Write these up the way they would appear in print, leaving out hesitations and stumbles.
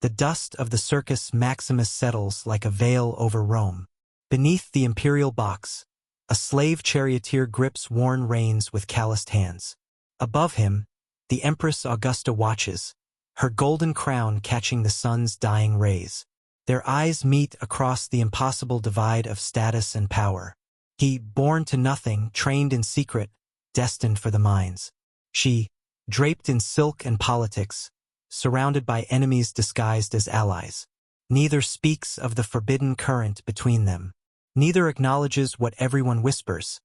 The dust of the Circus Maximus settles like a veil over Rome. Beneath the Imperial box, a slave charioteer grips worn reins with calloused hands. Above him, the Empress Augusta watches, her golden crown catching the sun's dying rays. Their eyes meet across the impossible divide of status and power. He, born to nothing, trained in secret, destined for the mines. She, draped in silk and politics, surrounded by enemies disguised as allies. Neither speaks of the forbidden current between them. Neither acknowledges what everyone whispers,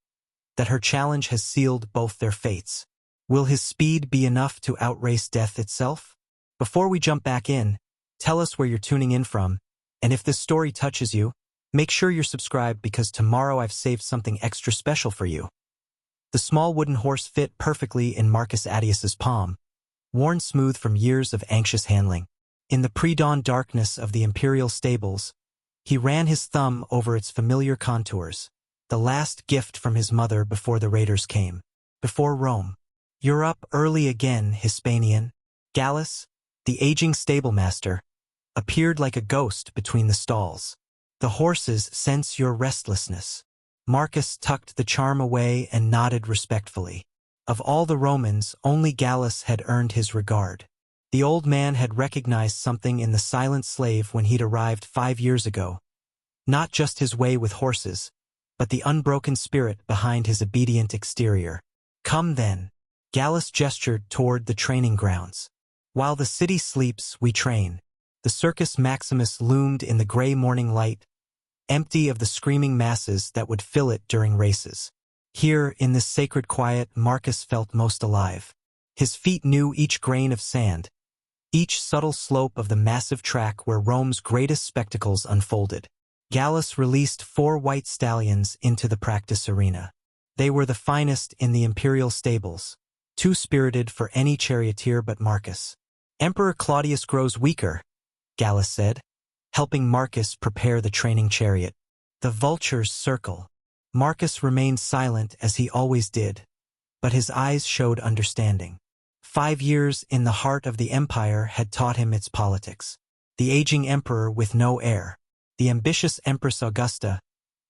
that her challenge has sealed both their fates. Will his speed be enough to outrace death itself? Before we jump back in, tell us where you're tuning in from, and if this story touches you, make sure you're subscribed because tomorrow I've saved something extra special for you. The small wooden horse fit perfectly in Marcus Aetius's palm, worn smooth from years of anxious handling. In the pre-dawn darkness of the Imperial stables, he ran his thumb over its familiar contours, the last gift from his mother before the raiders came. Before Rome. You're up early again, Hispanian. Gallus, the aging stablemaster, appeared like a ghost between the stalls. The horses sense your restlessness. Marcus tucked the charm away and nodded respectfully. Of all the Romans, only Gallus had earned his regard. The old man had recognized something in the silent slave when he'd arrived 5 years ago. Not just his way with horses, but the unbroken spirit behind his obedient exterior. Come then. Gallus gestured toward the training grounds. While the city sleeps, we train. The Circus Maximus loomed in the gray morning light, empty of the screaming masses that would fill it during races. Here, in this sacred quiet, Marcus felt most alive. His feet knew each grain of sand, each subtle slope of the massive track where Rome's greatest spectacles unfolded. Gallus released 4 white stallions into the practice arena. They were the finest in the Imperial stables, too spirited for any charioteer but Marcus. Emperor Claudius grows weaker, Gallus said, helping Marcus prepare the training chariot. The vultures circle. Marcus remained silent as he always did, but his eyes showed understanding. 5 years in the heart of the empire had taught him its politics. The aging emperor with no heir. The ambitious Empress Augusta,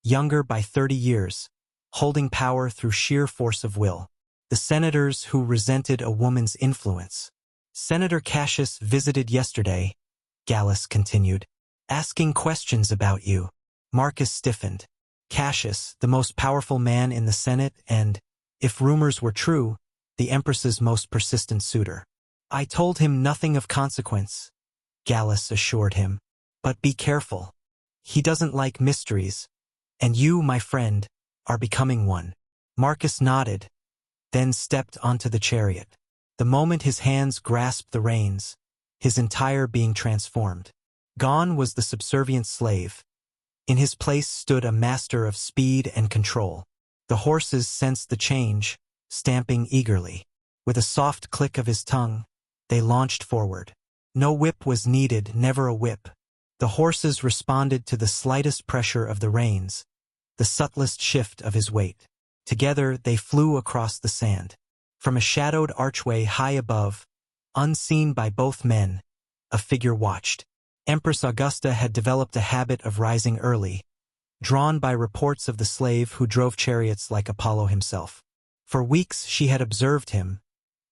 younger by 30 years, holding power through sheer force of will. The senators who resented a woman's influence. Senator Cassius visited yesterday, Gallus continued, asking questions about you. Marcus stiffened. Cassius, the most powerful man in the Senate and, if rumors were true, the Empress's most persistent suitor. I told him nothing of consequence, Gallus assured him. But be careful. He doesn't like mysteries, and you, my friend, are becoming one. Marcus nodded, then stepped onto the chariot. The moment his hands grasped the reins, his entire being transformed. Gone was the subservient slave. In his place stood a master of speed and control. The horses sensed the change, stamping eagerly. With a soft click of his tongue, they launched forward. No whip was needed, never a whip. The horses responded to the slightest pressure of the reins, the subtlest shift of his weight. Together they flew across the sand. From a shadowed archway high above, unseen by both men, a figure watched. Empress Augusta had developed a habit of rising early, drawn by reports of the slave who drove chariots like Apollo himself. For weeks she had observed him,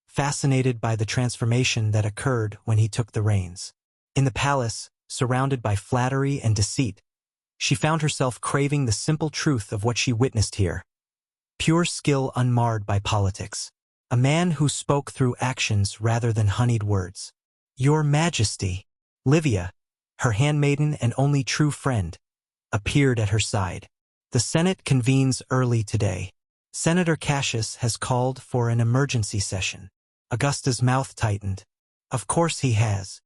fascinated by the transformation that occurred when he took the reins. In the palace, surrounded by flattery and deceit, she found herself craving the simple truth of what she witnessed here. Pure skill unmarred by politics. A man who spoke through actions rather than honeyed words. Your Majesty, Livia, her handmaiden and only true friend, appeared at her side. The Senate convenes early today. Senator Cassius has called for an emergency session. Augusta's mouth tightened. Of course he has.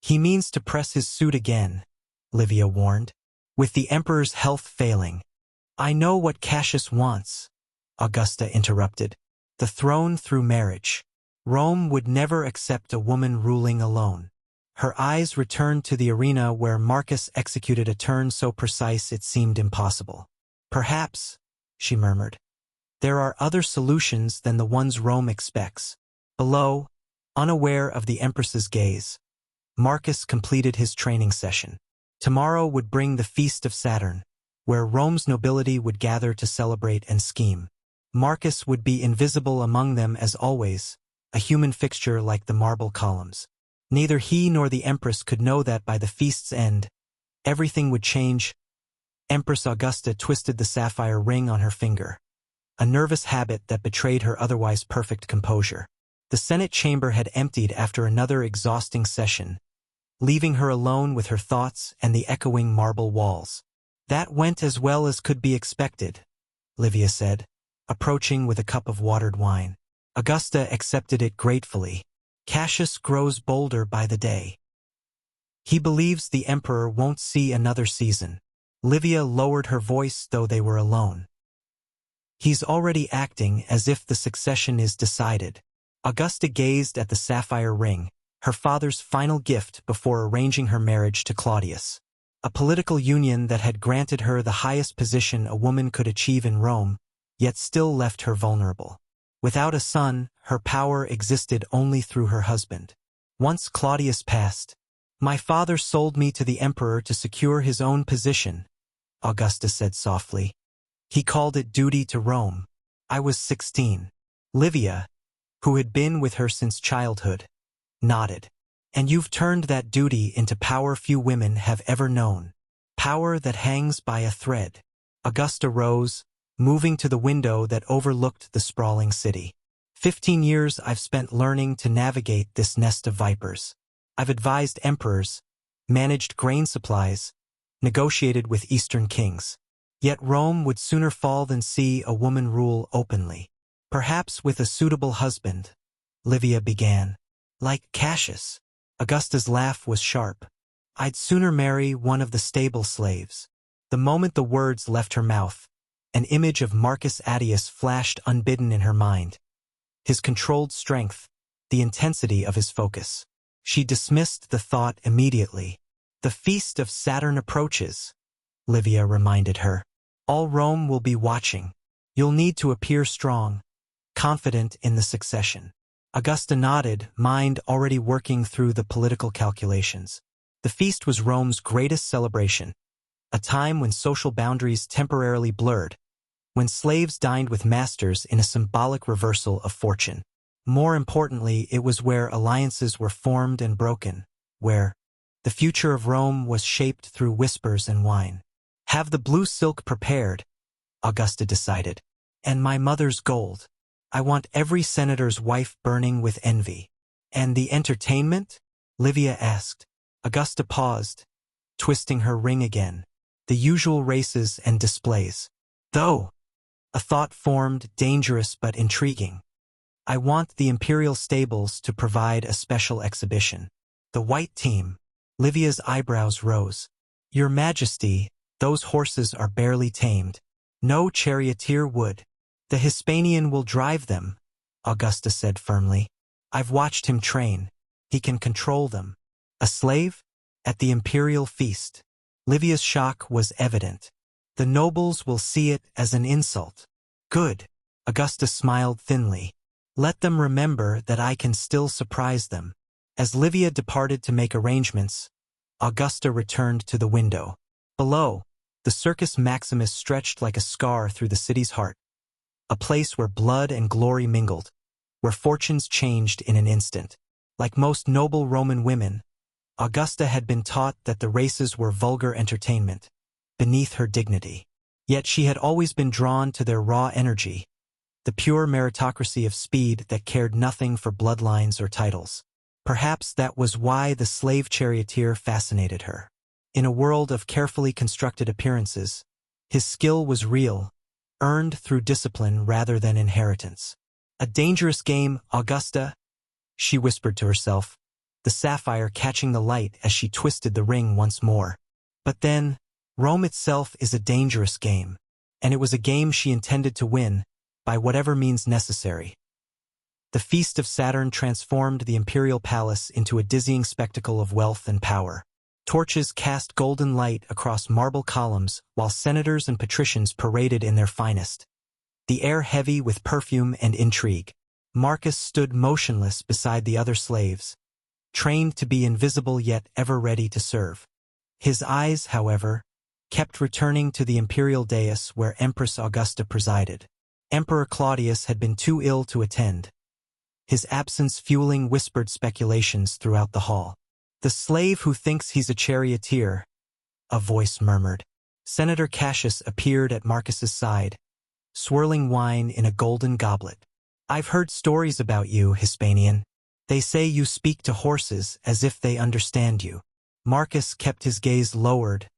He means to press his suit again, Livia warned. With the emperor's health failing. I know what Cassius wants, Augusta interrupted. The throne through marriage. Rome would never accept a woman ruling alone. Her eyes returned to the arena where Marcus executed a turn so precise it seemed impossible. Perhaps, she murmured, there are other solutions than the ones Rome expects. Below, unaware of the Empress's gaze, Marcus completed his training session. Tomorrow would bring the Feast of Saturn, where Rome's nobility would gather to celebrate and scheme. Marcus would be invisible among them as always, a human fixture like the marble columns. Neither he nor the Empress could know that by the feast's end, everything would change. Empress Augusta twisted the sapphire ring on her finger, a nervous habit that betrayed her otherwise perfect composure. The Senate chamber had emptied after another exhausting session, leaving her alone with her thoughts and the echoing marble walls. "That went as well as could be expected," Livia said, approaching with a cup of watered wine. Augusta accepted it gratefully. "Cassius grows bolder by the day. He believes the emperor won't see another season." Livia lowered her voice though they were alone. "He's already acting as if the succession is decided." Augusta gazed at the sapphire ring, her father's final gift before arranging her marriage to Claudius. A political union that had granted her the highest position a woman could achieve in Rome, yet still left her vulnerable. Without a son, her power existed only through her husband. Once Claudius passed, "My father sold me to the emperor to secure his own position," Augusta said softly. "He called it duty to Rome. I was 16. Livia, who had been with her since childhood, nodded. "And you've turned that duty into power few women have ever known. Power that hangs by a thread." Augusta rose, moving to the window that overlooked the sprawling city. 15 years I've spent learning to navigate this nest of vipers. I've advised emperors, managed grain supplies, negotiated with Eastern kings. Yet Rome would sooner fall than see a woman rule openly. "Perhaps with a suitable husband," Livia began. "Like Cassius." Augusta's laugh was sharp. "I'd sooner marry one of the stable slaves." The moment the words left her mouth, an image of Marcus Attius flashed unbidden in her mind. His controlled strength, the intensity of his focus. She dismissed the thought immediately. "The Feast of Saturn approaches," Livia reminded her. "All Rome will be watching. You'll need to appear strong, confident in the succession." Augusta nodded, mind already working through the political calculations. The feast was Rome's greatest celebration, a time when social boundaries temporarily blurred, when slaves dined with masters in a symbolic reversal of fortune. More importantly, it was where alliances were formed and broken, where the future of Rome was shaped through whispers and wine. "Have the blue silk prepared," Augusta decided, "and my mother's gold. I want every senator's wife burning with envy." "And the entertainment?" Livia asked. Augusta paused, twisting her ring again. "The usual races and displays. Though," a thought formed, dangerous but intriguing. "I want the Imperial stables to provide a special exhibition." "The white team?" Livia's eyebrows rose. "Your Majesty, those horses are barely tamed. No charioteer would." "The Hispanian will drive them," Augusta said firmly. "I've watched him train. He can control them." "A slave? At the Imperial feast?" Livia's shock was evident. "The nobles will see it as an insult." "Good." Augusta smiled thinly. "Let them remember that I can still surprise them." As Livia departed to make arrangements, Augusta returned to the window. Below, the Circus Maximus stretched like a scar through the city's heart, a place where blood and glory mingled, where fortunes changed in an instant. Like most noble Roman women, Augusta had been taught that the races were vulgar entertainment, beneath her dignity. Yet she had always been drawn to their raw energy, the pure meritocracy of speed that cared nothing for bloodlines or titles. Perhaps that was why the slave charioteer fascinated her. In a world of carefully constructed appearances, his skill was real, earned through discipline rather than inheritance. "A dangerous game, Augusta," she whispered to herself, the sapphire catching the light as she twisted the ring once more. But then, Rome itself is a dangerous game, and it was a game she intended to win, by whatever means necessary. The Feast of Saturn transformed the Imperial Palace into a dizzying spectacle of wealth and power. Torches cast golden light across marble columns while senators and patricians paraded in their finest, the air heavy with perfume and intrigue. Marcus stood motionless beside the other slaves, trained to be invisible yet ever ready to serve. His eyes, however, kept returning to the imperial dais where Empress Augusta presided. Emperor Claudius had been too ill to attend, his absence fueling whispered speculations throughout the hall. "The slave who thinks he's a charioteer," a voice murmured. Senator Cassius appeared at Marcus's side, swirling wine in a golden goblet. "I've heard stories about you, Hispanian. They say you speak to horses as if they understand you." Marcus kept his gaze lowered,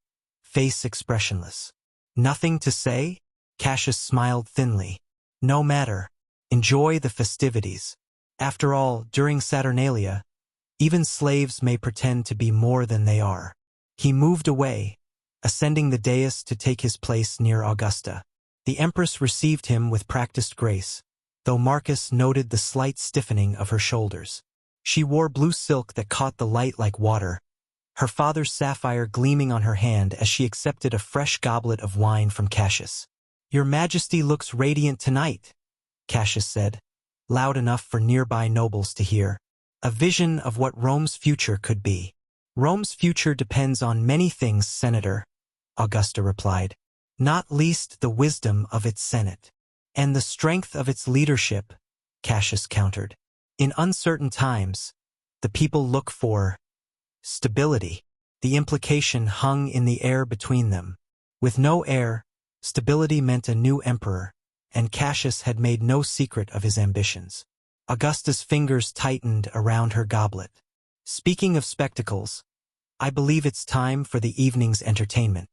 face expressionless. "Nothing to say?" Cassius smiled thinly. "No matter. Enjoy the festivities. After all, during Saturnalia, even slaves may pretend to be more than they are." He moved away, ascending the dais to take his place near Augusta. The Empress received him with practiced grace, though Marcus noted the slight stiffening of her shoulders. She wore blue silk that caught the light like water, her father's sapphire gleaming on her hand as she accepted a fresh goblet of wine from Cassius. "Your Majesty looks radiant tonight," Cassius said, loud enough for nearby nobles to hear. "A vision of what Rome's future could be." "Rome's future depends on many things, Senator," Augusta replied, "not least the wisdom of its Senate. And the strength of its leadership," Cassius countered. "In uncertain times, the people look for stability." The implication hung in the air between them. With no heir, stability meant a new emperor, and Cassius had made no secret of his ambitions. Augusta's fingers tightened around her goblet. "Speaking of spectacles, I believe it's time for the evening's entertainment."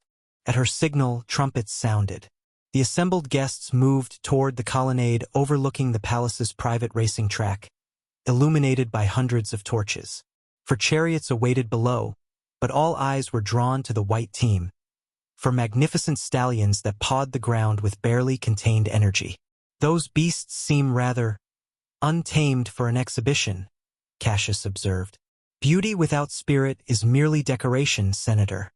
At her signal, trumpets sounded. The assembled guests moved toward the colonnade overlooking the palace's private racing track, illuminated by hundreds of torches. For chariots awaited below, but all eyes were drawn to the white team, for magnificent stallions that pawed the ground with barely contained energy. "Those beasts seem rather untamed for an exhibition," Cassius observed. "Beauty without spirit is merely decoration, Senator,"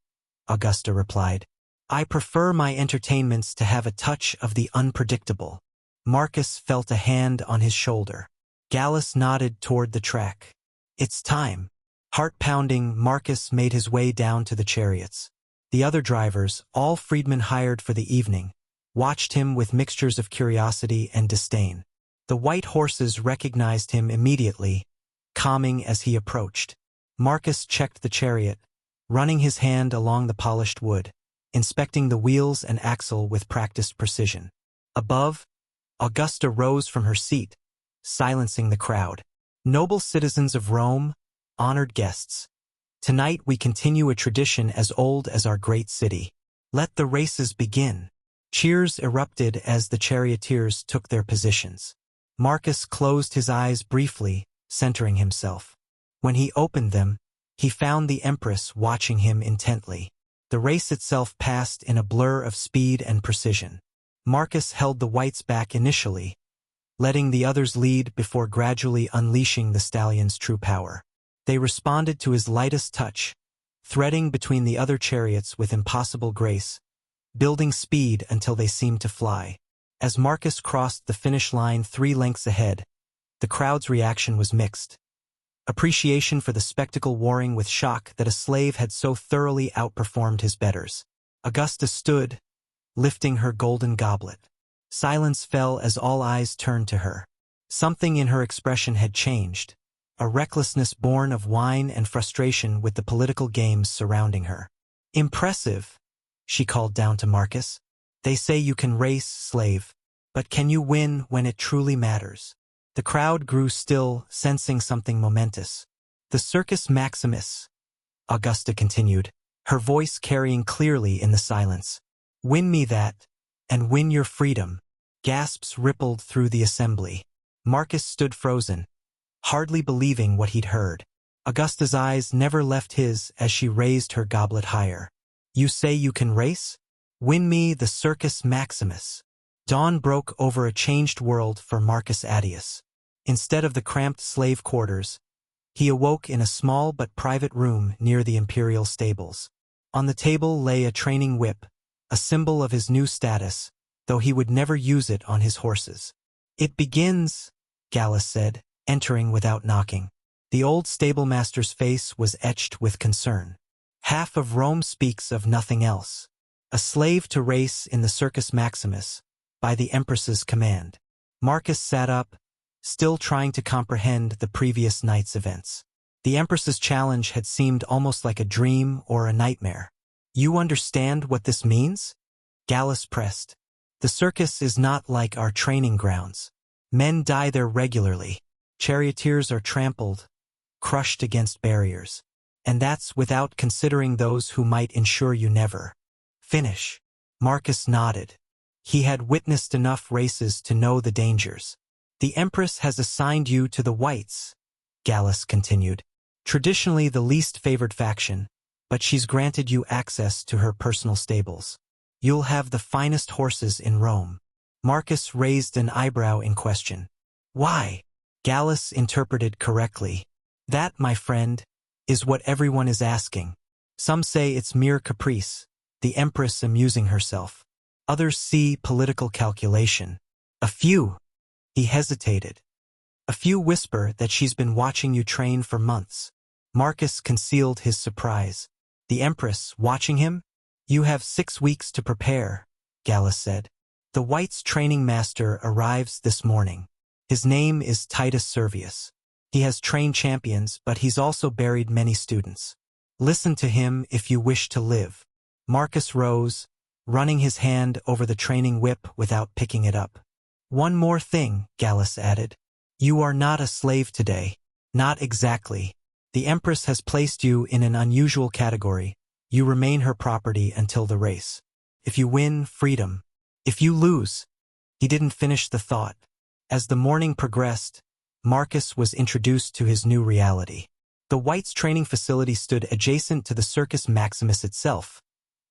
Augusta replied. "I prefer my entertainments to have a touch of the unpredictable." Marcus felt a hand on his shoulder. Gallus nodded toward the track. "It's time." Heart-pounding, Marcus made his way down to the chariots. The other drivers, all freedmen hired for the evening, watched him with mixtures of curiosity and disdain. The white horses recognized him immediately, calming as he approached. Marcus checked the chariot, running his hand along the polished wood, inspecting the wheels and axle with practiced precision. Above, Augusta rose from her seat, silencing the crowd. "Noble citizens of Rome, honored guests. Tonight we continue a tradition as old as our great city. Let the races begin." Cheers erupted as the charioteers took their positions. Marcus closed his eyes briefly, centering himself. When he opened them, he found the Empress watching him intently. The race itself passed in a blur of speed and precision. Marcus held the whites back initially, letting the others lead before gradually unleashing the stallions' true power. They responded to his lightest touch, threading between the other chariots with impossible grace, building speed until they seemed to fly. As Marcus crossed the finish line 3 lengths ahead, the crowd's reaction was mixed. Appreciation for the spectacle warring with shock that a slave had so thoroughly outperformed his betters. Augusta stood, lifting her golden goblet. Silence fell as all eyes turned to her. Something in her expression had changed, a recklessness born of wine and frustration with the political games surrounding her. "Impressive," she called down to Marcus. "They say you can race, slave, but can you win when it truly matters?" The crowd grew still, sensing something momentous. "The Circus Maximus," Augusta continued, her voice carrying clearly in the silence. "Win me that, and win your freedom." Gasps rippled through the assembly. Marcus stood frozen, hardly believing what he'd heard. Augusta's eyes never left his as she raised her goblet higher. "You say you can race? Win me the Circus Maximus." Dawn broke over a changed world for Marcus Attius. Instead of the cramped slave quarters, he awoke in a small but private room near the Imperial stables. On the table lay a training whip, a symbol of his new status, though he would never use it on his horses. "It begins," Gallus said, entering without knocking. The old stablemaster's face was etched with concern. Half of Rome speaks of nothing else. A slave to race in the Circus Maximus, by the Empress's command. Marcus sat up, still trying to comprehend the previous night's events. The Empress's challenge had seemed almost like a dream or a nightmare. You understand what this means? Gallus pressed. The circus is not like our training grounds. Men die there regularly. Charioteers are trampled, crushed against barriers. And that's without considering those who might ensure you never finish. Marcus nodded. He had witnessed enough races to know the dangers. The Empress has assigned you to the Whites, Gallus continued. Traditionally the least favored faction, but she's granted you access to her personal stables. You'll have the finest horses in Rome. Marcus raised an eyebrow in question. Why? Gallus interpreted correctly. That, my friend, is what everyone is asking. Some say it's mere caprice, the Empress amusing herself. Others see political calculation. A few, he hesitated. A few whisper that she's been watching you train for months. Marcus concealed his surprise. The Empress, watching him? You have 6 weeks to prepare, Gallus said. The White's training master arrives this morning. His name is Titus Servius. He has trained champions, but he's also buried many students. Listen to him if you wish to live. Marcus rose, running his hand over the training whip without picking it up. One more thing, Gallus added. You are not a slave today. Not exactly. The Empress has placed you in an unusual category. You remain her property until the race. If you win, freedom. If you lose. He didn't finish the thought. As the morning progressed, Marcus was introduced to his new reality. The White's training facility stood adjacent to the Circus Maximus itself,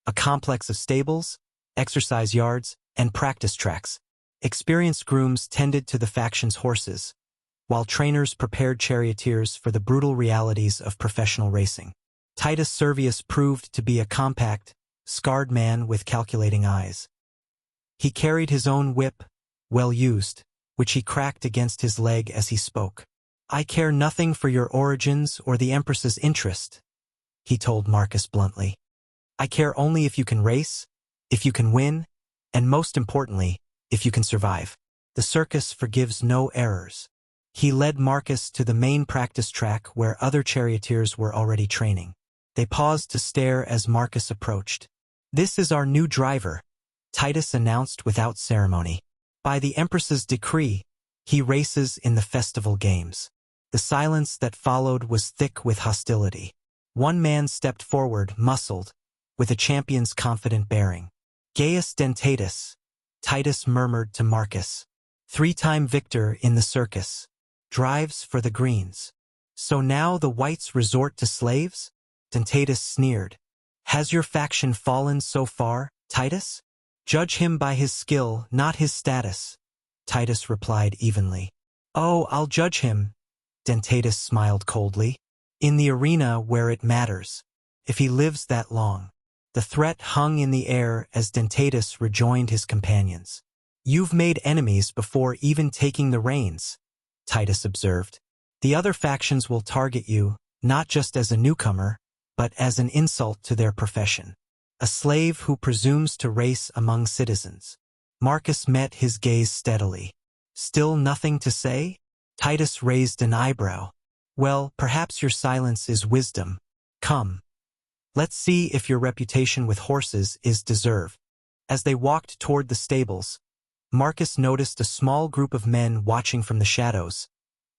a complex of stables, exercise yards, and practice tracks. Experienced grooms tended to the faction's horses, while trainers prepared charioteers for the brutal realities of professional racing. Titus Servius proved to be a compact, scarred man with calculating eyes. He carried his own whip, well used, which he cracked against his leg as he spoke. I care nothing for your origins or the Empress's interest, he told Marcus bluntly. I care only if you can race, if you can win, and most importantly, if you can survive. The circus forgives no errors. He led Marcus to the main practice track where other charioteers were already training. They paused to stare as Marcus approached. This is our new driver, Titus announced without ceremony. By the Empress's decree, he races in the festival games. The silence that followed was thick with hostility. One man stepped forward, muscled, with a champion's confident bearing. Gaius Dentatus, Titus murmured to Marcus. 3-time victor in the circus. Drives for the greens. So now the Whites resort to slaves? Dentatus sneered. Has your faction fallen so far, Titus? Judge him by his skill, not his status, Titus replied evenly. Oh, I'll judge him, Dentatus smiled coldly. In the arena where it matters. If he lives that long. The threat hung in the air as Dentatus rejoined his companions. You've made enemies before even taking the reins, Titus observed. The other factions will target you, not just as a newcomer, but as an insult to their profession. A slave who presumes to race among citizens. Marcus met his gaze steadily. Still nothing to say? Titus raised an eyebrow. Well, perhaps your silence is wisdom. Come. Let's see if your reputation with horses is deserved. As they walked toward the stables, Marcus noticed a small group of men watching from the shadows,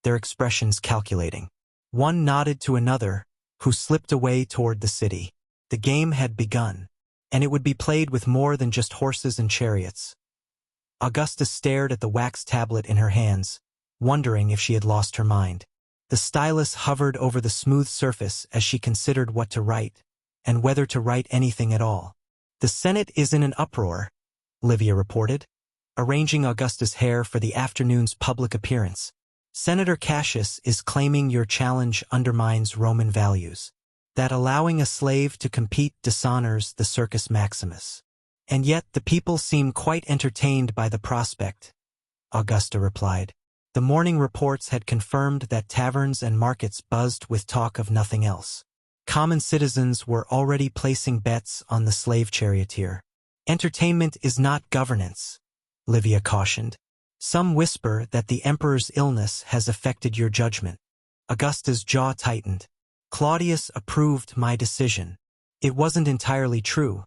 their expressions calculating. One nodded to another, who slipped away toward the city. The game had begun, and it would be played with more than just horses and chariots. Augusta stared at the wax tablet in her hands, wondering if she had lost her mind. The stylus hovered over the smooth surface as she considered what to write, and whether to write anything at all. The Senate is in an uproar, Livia reported, arranging Augusta's hair for the afternoon's public appearance. Senator Cassius is claiming your challenge undermines Roman values, that allowing a slave to compete dishonors the Circus Maximus. And yet the people seem quite entertained by the prospect, Augusta replied. The morning reports had confirmed that taverns and markets buzzed with talk of nothing else. Common citizens were already placing bets on the slave charioteer. "Entertainment is not governance," Livia cautioned. "Some whisper that the emperor's illness has affected your judgment." Augusta's jaw tightened. "Claudius approved my decision." It wasn't entirely true.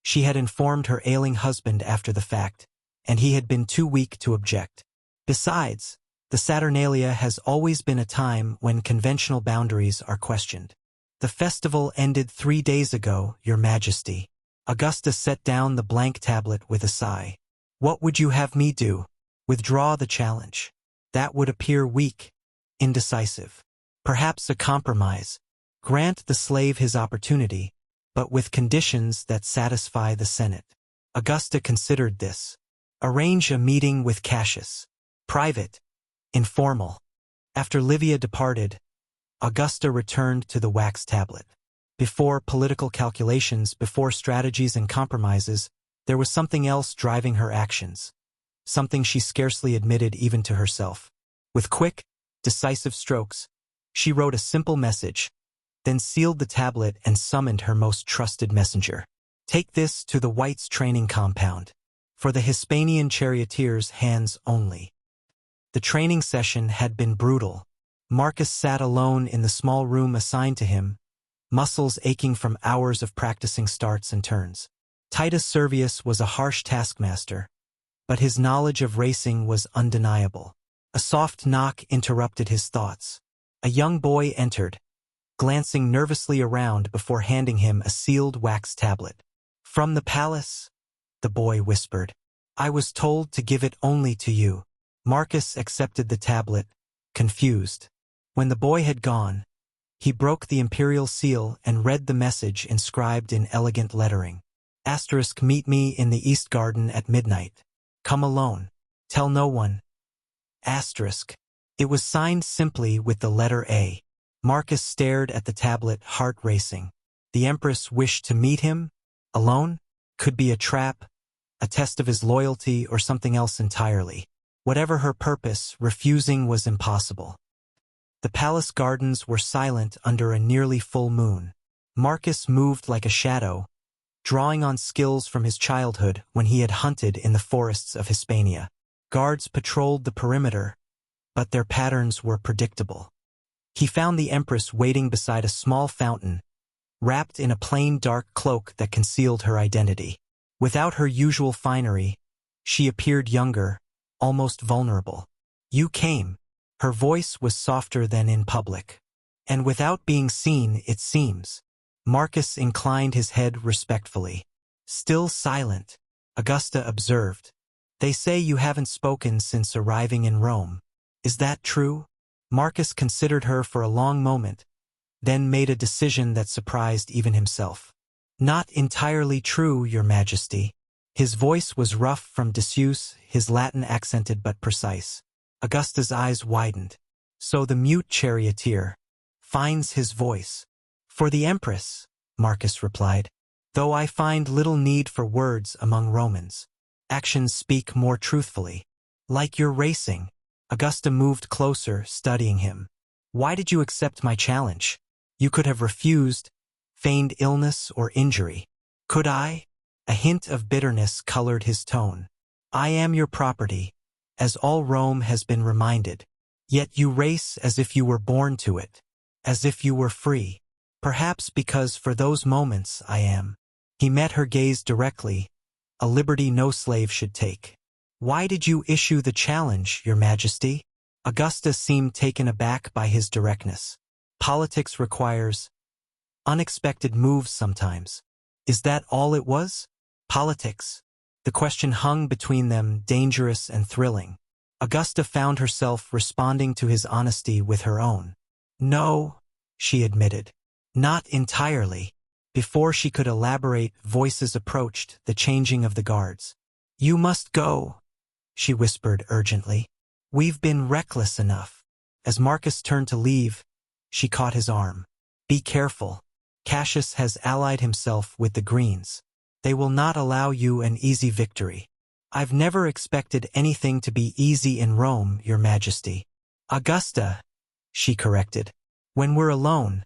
She had informed her ailing husband after the fact, and he had been too weak to object. Besides, the Saturnalia has always been a time when conventional boundaries are questioned. "The festival ended 3 days ago, Your Majesty." Augusta set down the blank tablet with a sigh. "What would you have me do? Withdraw the challenge? That would appear weak, indecisive. Perhaps a compromise. Grant the slave his opportunity, but with conditions that satisfy the Senate." Augusta considered this. "Arrange a meeting with Cassius. Private, informal." After Livia departed, Augusta returned to the wax tablet. Before political calculations, before strategies and compromises, there was something else driving her actions. Something she scarcely admitted even to herself. With quick, decisive strokes, she wrote a simple message, then sealed the tablet and summoned her most trusted messenger. "Take this to the Whites training compound. For the Hispanian charioteers, hands only." The training session had been brutal. Marcus sat alone in the small room assigned to him, muscles aching from hours of practicing starts and turns. Titus Servius was a harsh taskmaster, but his knowledge of racing was undeniable. A soft knock interrupted his thoughts. A young boy entered, glancing nervously around before handing him a sealed wax tablet. "From the palace?" the boy whispered. "I was told to give it only to you." Marcus accepted the tablet, confused. When the boy had gone, he broke the Imperial seal and read the message inscribed in elegant lettering. *, "Meet me in the East Garden at midnight. Come alone. Tell no one. *. It was signed simply with the letter A. Marcus stared at the tablet, heart racing. The Empress wished to meet him? Alone? Could be a trap, a test of his loyalty, or something else entirely. Whatever her purpose, refusing was impossible. The palace gardens were silent under a nearly full moon. Marcus moved like a shadow, drawing on skills from his childhood when he had hunted in the forests of Hispania. Guards patrolled the perimeter, but their patterns were predictable. He found the Empress waiting beside a small fountain, wrapped in a plain dark cloak that concealed her identity. Without her usual finery, she appeared younger, almost vulnerable. "You came." Her voice was softer than in public. "And without being seen, it seems." Marcus inclined his head respectfully. "Still silent," Augusta observed. "They say you haven't spoken since arriving in Rome. Is that true?" Marcus considered her for a long moment, then made a decision that surprised even himself. "Not entirely true, Your Majesty." His voice was rough from disuse, his Latin accented but precise. Augusta's eyes widened. "So the mute charioteer finds his voice." "For the Empress," Marcus replied. "Though I find little need for words among Romans. Actions speak more truthfully." "Like your racing." Augusta moved closer, studying him. "Why did you accept my challenge? You could have refused, feigned illness or injury." "Could I?" A hint of bitterness colored his tone. "I am your property, as all Rome has been reminded. Yet you race as if you were born to it, as if you were free. Perhaps because for those moments I am." He met her gaze directly, a liberty no slave should take. "Why did you issue the challenge, Your Majesty?" Augusta seemed taken aback by his directness. "Politics requires unexpected moves sometimes." "Is that all it was?" "Politics." The question hung between them, dangerous and thrilling. Augusta found herself responding to his honesty with her own. "No," she admitted. "Not entirely." Before she could elaborate, voices approached, the changing of the guards. "You must go," she whispered urgently. "We've been reckless enough." As Marcus turned to leave, she caught his arm. "Be careful. Cassius has allied himself with the Greens. They will not allow you an easy victory." I've never expected anything to be easy in Rome, Your Majesty. Augusta, she corrected. When we're alone,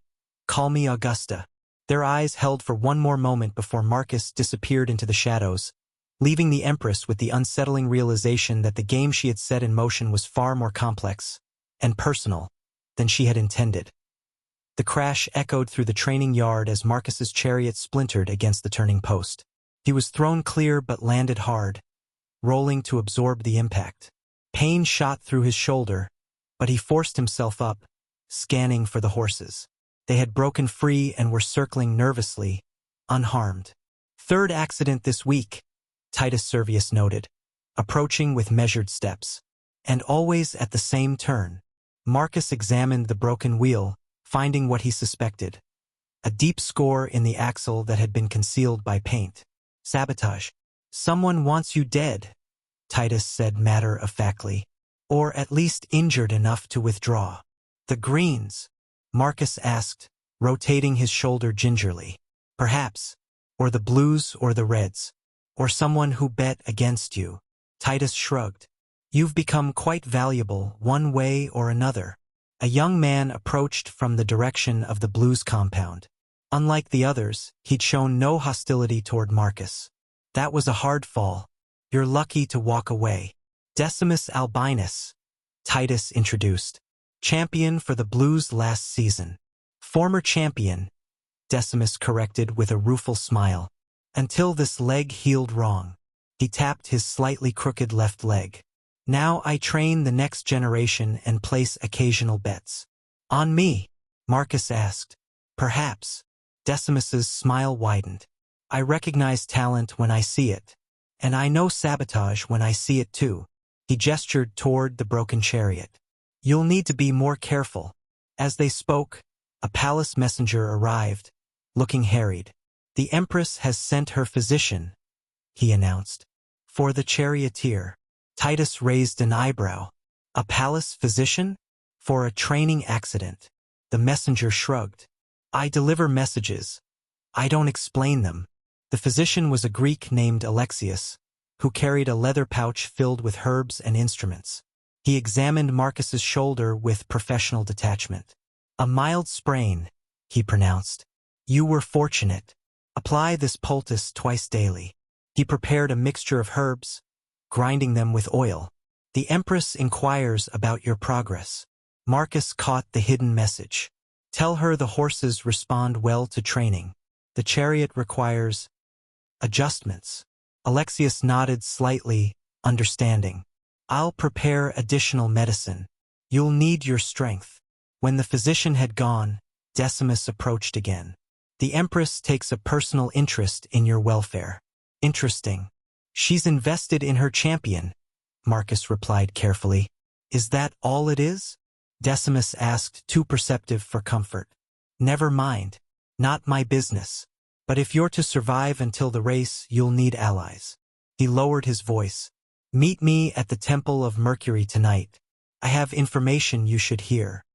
call me Augusta. Their eyes held for one more moment before Marcus disappeared into the shadows, leaving the Empress with the unsettling realization that the game she had set in motion was far more complex and personal than she had intended. The crash echoed through the training yard as Marcus's chariot splintered against the turning post. He was thrown clear but landed hard, rolling to absorb the impact. Pain shot through his shoulder, but he forced himself up, scanning for the horses. They had broken free and were circling nervously, unharmed. Third accident this week, Titus Servius noted, approaching with measured steps. And always at the same turn. Marcus examined the broken wheel, finding what he suspected. A deep score in the axle that had been concealed by paint. Sabotage. Someone wants you dead, Titus said matter-of-factly. Or at least injured enough to withdraw. The greens? Marcus asked, rotating his shoulder gingerly. Perhaps. Or the blues or the reds. Or someone who bet against you. Titus shrugged. You've become quite valuable, one way or another. A young man approached from the direction of the blues compound. Unlike the others, he'd shown no hostility toward Marcus. That was a hard fall. You're lucky to walk away. Decimus Albinus, Titus introduced. Champion for the Blues last season. Former champion, Decimus corrected with a rueful smile. Until this leg healed wrong. He tapped his slightly crooked left leg. Now I train the next generation and place occasional bets. On me? Marcus asked. Perhaps. Decimus's smile widened. I recognize talent when I see it. And I know sabotage when I see it too. He gestured toward the broken chariot. You'll need to be more careful. As they spoke, a palace messenger arrived, looking harried. The Empress has sent her physician, he announced. For the Charioteer. Titus raised an eyebrow. A palace physician? For a training accident. The messenger shrugged. I deliver messages. I don't explain them. The physician was a Greek named Alexius, who carried a leather pouch filled with herbs and instruments. He examined Marcus's shoulder with professional detachment. A mild sprain, he pronounced. You were fortunate. Apply this poultice twice daily. He prepared a mixture of herbs, grinding them with oil. The Empress inquires about your progress. Marcus caught the hidden message. Tell her the horses respond well to training. The chariot requires adjustments. Alexius nodded slightly, understanding. I'll prepare additional medicine. You'll need your strength. When the physician had gone, Decimus approached again. The Empress takes a personal interest in your welfare. Interesting. She's invested in her champion, Marcus replied carefully. Is that all it is? Decimus asked, too perceptive for comfort. Never mind. Not my business. But if you're to survive until the race, you'll need allies. He lowered his voice. Meet me at the Temple of Mercury tonight. I have information you should hear.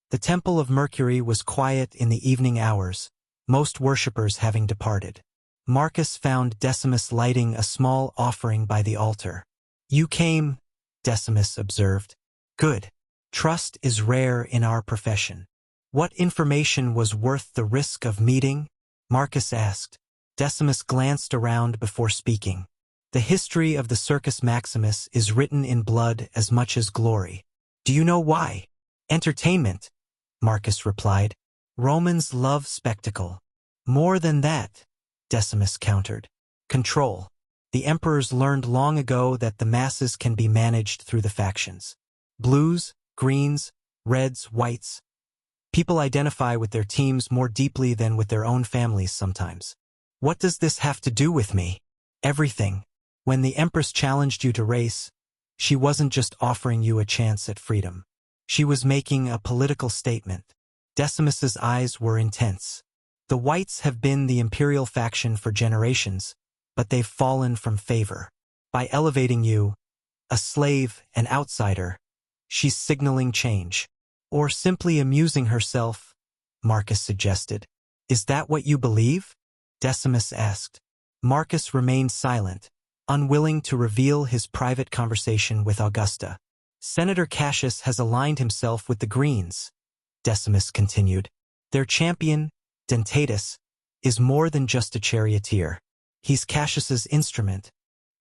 The Temple of Mercury was quiet in the evening hours, most worshippers having departed. Marcus found Decimus lighting a small offering by the altar. You came, Decimus observed. Good. Trust is rare in our profession. What information was worth the risk of meeting? Marcus asked. Decimus glanced around before speaking. The history of the Circus Maximus is written in blood as much as glory. Do you know why? Entertainment, Marcus replied. Romans love spectacle. More than that, Decimus countered. Control. The emperors learned long ago that the masses can be managed through the factions. Blues, greens, reds, whites. People identify with their teams more deeply than with their own families sometimes. What does this have to do with me? Everything. When the Empress challenged you to race, she wasn't just offering you a chance at freedom. She was making a political statement. Decimus's eyes were intense. The whites have been the Imperial faction for generations, but they've fallen from favor. By elevating you, a slave, an outsider, she's signaling change. Or simply amusing herself, Marcus suggested. Is that what you believe? Decimus asked. Marcus remained silent, unwilling to reveal his private conversation with Augusta. Senator Cassius has aligned himself with the Greens, Decimus continued. Their champion, Dentatus, is more than just a charioteer. He's Cassius's instrument,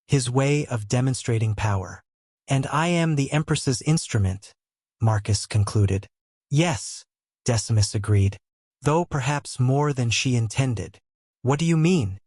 his way of demonstrating power. And I am the Empress's instrument, Marcus concluded. Yes, Decimus agreed, though perhaps more than she intended. What do you mean?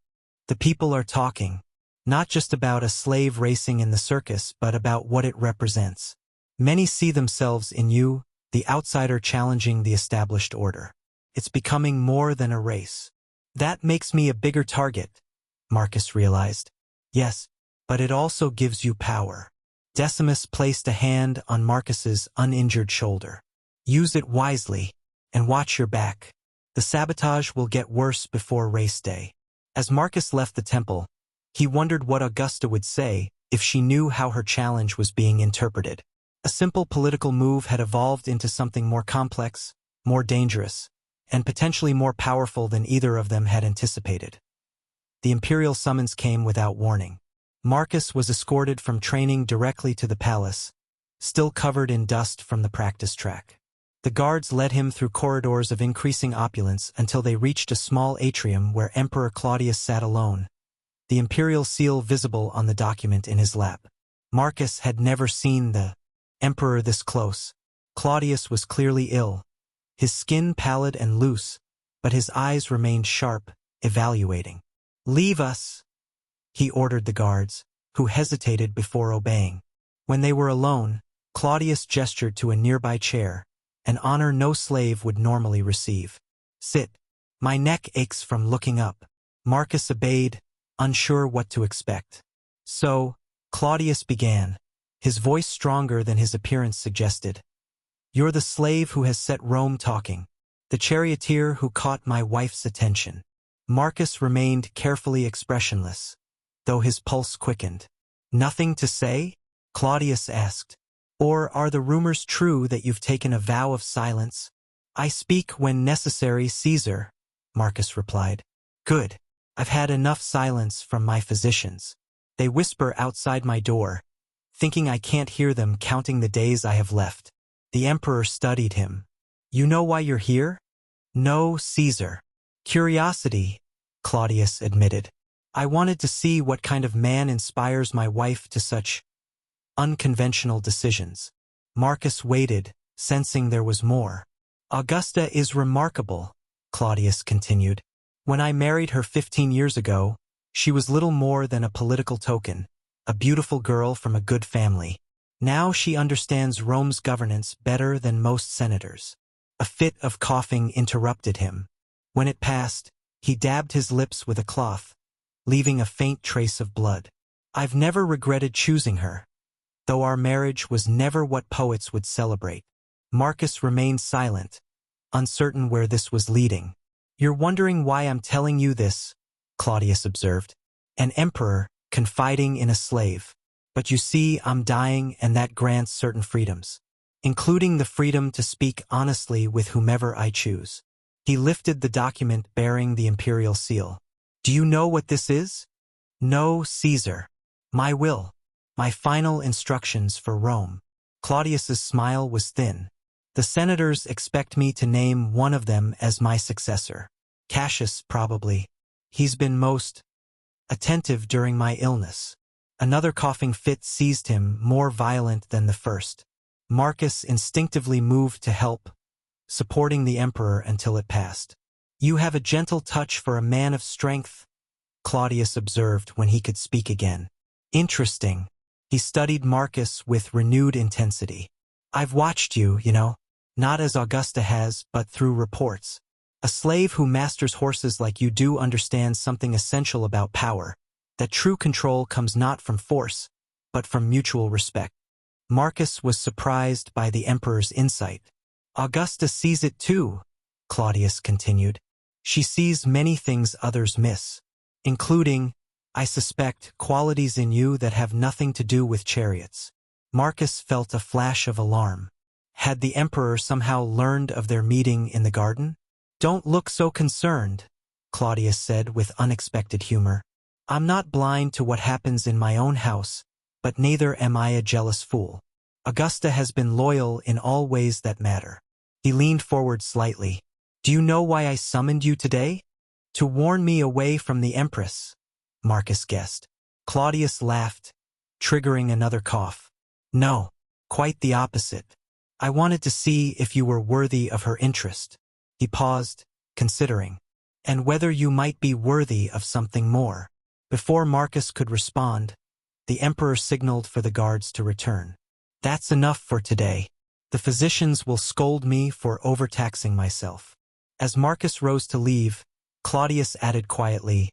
The people are talking, not just about a slave racing in the circus, but about what it represents. Many see themselves in you, the outsider challenging the established order. It's becoming more than a race. That makes me a bigger target, Marcus realized. Yes, but it also gives you power. Decimus placed a hand on Marcus's uninjured shoulder. Use it wisely, and watch your back. The sabotage will get worse before race day. As Marcus left the temple, he wondered what Augusta would say if she knew how her challenge was being interpreted. A simple political move had evolved into something more complex, more dangerous, and potentially more powerful than either of them had anticipated. The Imperial summons came without warning. Marcus was escorted from training directly to the palace, still covered in dust from the practice track. The guards led him through corridors of increasing opulence until they reached a small atrium where Emperor Claudius sat alone, the imperial seal visible on the document in his lap. Marcus had never seen the emperor this close. Claudius was clearly ill, his skin pallid and loose, but his eyes remained sharp, evaluating. "Leave us," he ordered the guards, who hesitated before obeying. When they were alone, Claudius gestured to a nearby chair, an honor no slave would normally receive. "Sit. My neck aches from looking up." Marcus obeyed, unsure what to expect. "So," Claudius began, his voice stronger than his appearance suggested. "You're the slave who has set Rome talking, the charioteer who caught my wife's attention." Marcus remained carefully expressionless, though his pulse quickened. "Nothing to say?" Claudius asked. "Or are the rumors true that you've taken a vow of silence?" "I speak when necessary, Caesar," Marcus replied. "Good. I've had enough silence from my physicians. They whisper outside my door, thinking I can't hear them, counting the days I have left." The emperor studied him. "You know why you're here?" "No, Caesar." "Curiosity," Claudius admitted. "I wanted to see what kind of man inspires my wife to such unconventional decisions." Marcus waited, sensing there was more. "Augusta is remarkable," Claudius continued. "When I married her 15 years ago, she was little more than a political token, a beautiful girl from a good family. Now she understands Rome's governance better than most senators." A fit of coughing interrupted him. When it passed, he dabbed his lips with a cloth, leaving a faint trace of blood. "I've never regretted choosing her, though our marriage was never what poets would celebrate." Marcus remained silent, uncertain where this was leading. "You're wondering why I'm telling you this," Claudius observed. "An emperor confiding in a slave. But you see, I'm dying, and that grants certain freedoms, including the freedom to speak honestly with whomever I choose." He lifted the document bearing the imperial seal. "Do you know what this is?" "No, Caesar. My will. My final instructions for Rome." Claudius's smile was thin. "The senators expect me to name one of them as my successor. Cassius, probably. He's been most attentive during my illness." Another coughing fit seized him, more violent than the first. Marcus instinctively moved to help, supporting the emperor until it passed. "You have a gentle touch for a man of strength," Claudius observed when he could speak again. "Interesting." He studied Marcus with renewed intensity. "I've watched you, not as Augusta has, but through reports. A slave who masters horses like you do understands something essential about power, that true control comes not from force, but from mutual respect." Marcus was surprised by the emperor's insight. "Augusta sees it too," Claudius continued. "She sees many things others miss, including, I suspect, qualities in you that have nothing to do with chariots." Marcus felt a flash of alarm. Had the emperor somehow learned of their meeting in the garden? "Don't look so concerned," Claudius said with unexpected humor. I'm not blind to what happens in my own house, but neither am I a jealous fool. Augusta has been loyal in all ways that matter. He leaned forward slightly. Do you know why I summoned you today? To warn me away from the Empress, Marcus guessed. Claudius laughed, triggering another cough. No, quite the opposite. I wanted to see if you were worthy of her interest. He paused, considering. And whether you might be worthy of something more. Before Marcus could respond, the Emperor signaled for the guards to return. That's enough for today. The physicians will scold me for overtaxing myself. As Marcus rose to leave, Claudius added quietly,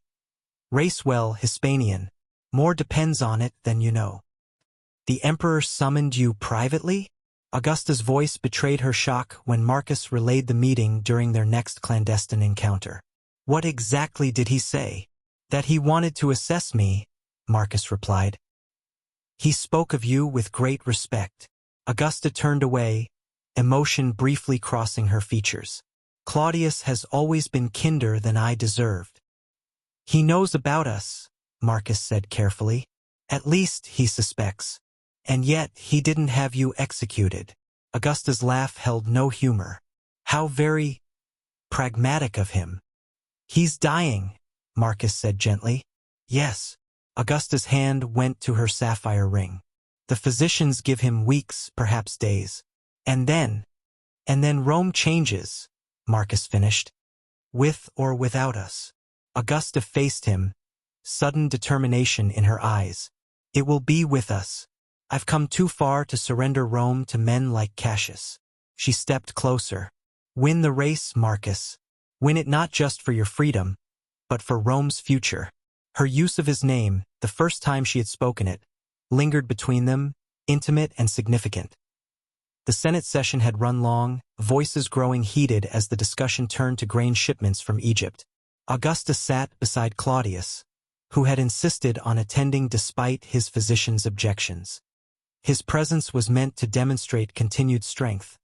Race well, Hispanian. More depends on it than you know. The Emperor summoned you privately? Augusta's voice betrayed her shock when Marcus relayed the meeting during their next clandestine encounter. What exactly did he say? That he wanted to assess me, Marcus replied. He spoke of you with great respect. Augusta turned away, emotion briefly crossing her features. Claudius has always been kinder than I deserved. He knows about us, Marcus said carefully. At least he suspects. And yet he didn't have you executed. Augusta's laugh held no humor. How very pragmatic of him. He's dying, Marcus said gently. Yes. Augusta's hand went to her sapphire ring. The physicians give him weeks, perhaps days. And then Rome changes, Marcus finished. With or without us. Augusta faced him, sudden determination in her eyes. It will be with us. I've come too far to surrender Rome to men like Cassius. She stepped closer. Win the race, Marcus. Win it not just for your freedom, but for Rome's future. Her use of his name, the first time she had spoken it, lingered between them, intimate and significant. The Senate session had run long, voices growing heated as the discussion turned to grain shipments from Egypt. Augusta sat beside Claudius, who had insisted on attending despite his physician's objections. His presence was meant to demonstrate continued strength,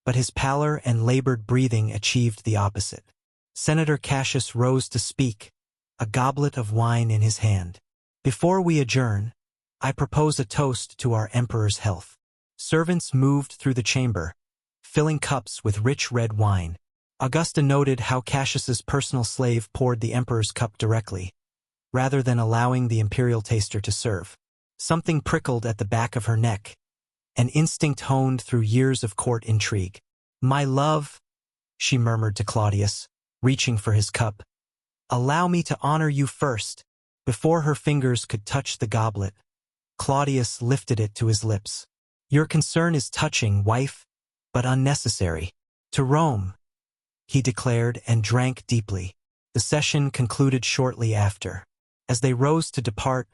but his pallor and labored breathing achieved the opposite. Senator Cassius rose to speak, a goblet of wine in his hand. Before we adjourn, I propose a toast to our emperor's health. Servants moved through the chamber, filling cups with rich red wine. Augusta noted how Cassius's personal slave poured the emperor's cup directly, rather than allowing the imperial taster to serve. Something prickled at the back of her neck, an instinct honed through years of court intrigue. My love, she murmured to Claudius, reaching for his cup. Allow me to honor you first. Before her fingers could touch the goblet, Claudius lifted it to his lips. Your concern is touching, wife, but unnecessary. To Rome, he declared and drank deeply. The session concluded shortly after. As they rose to depart,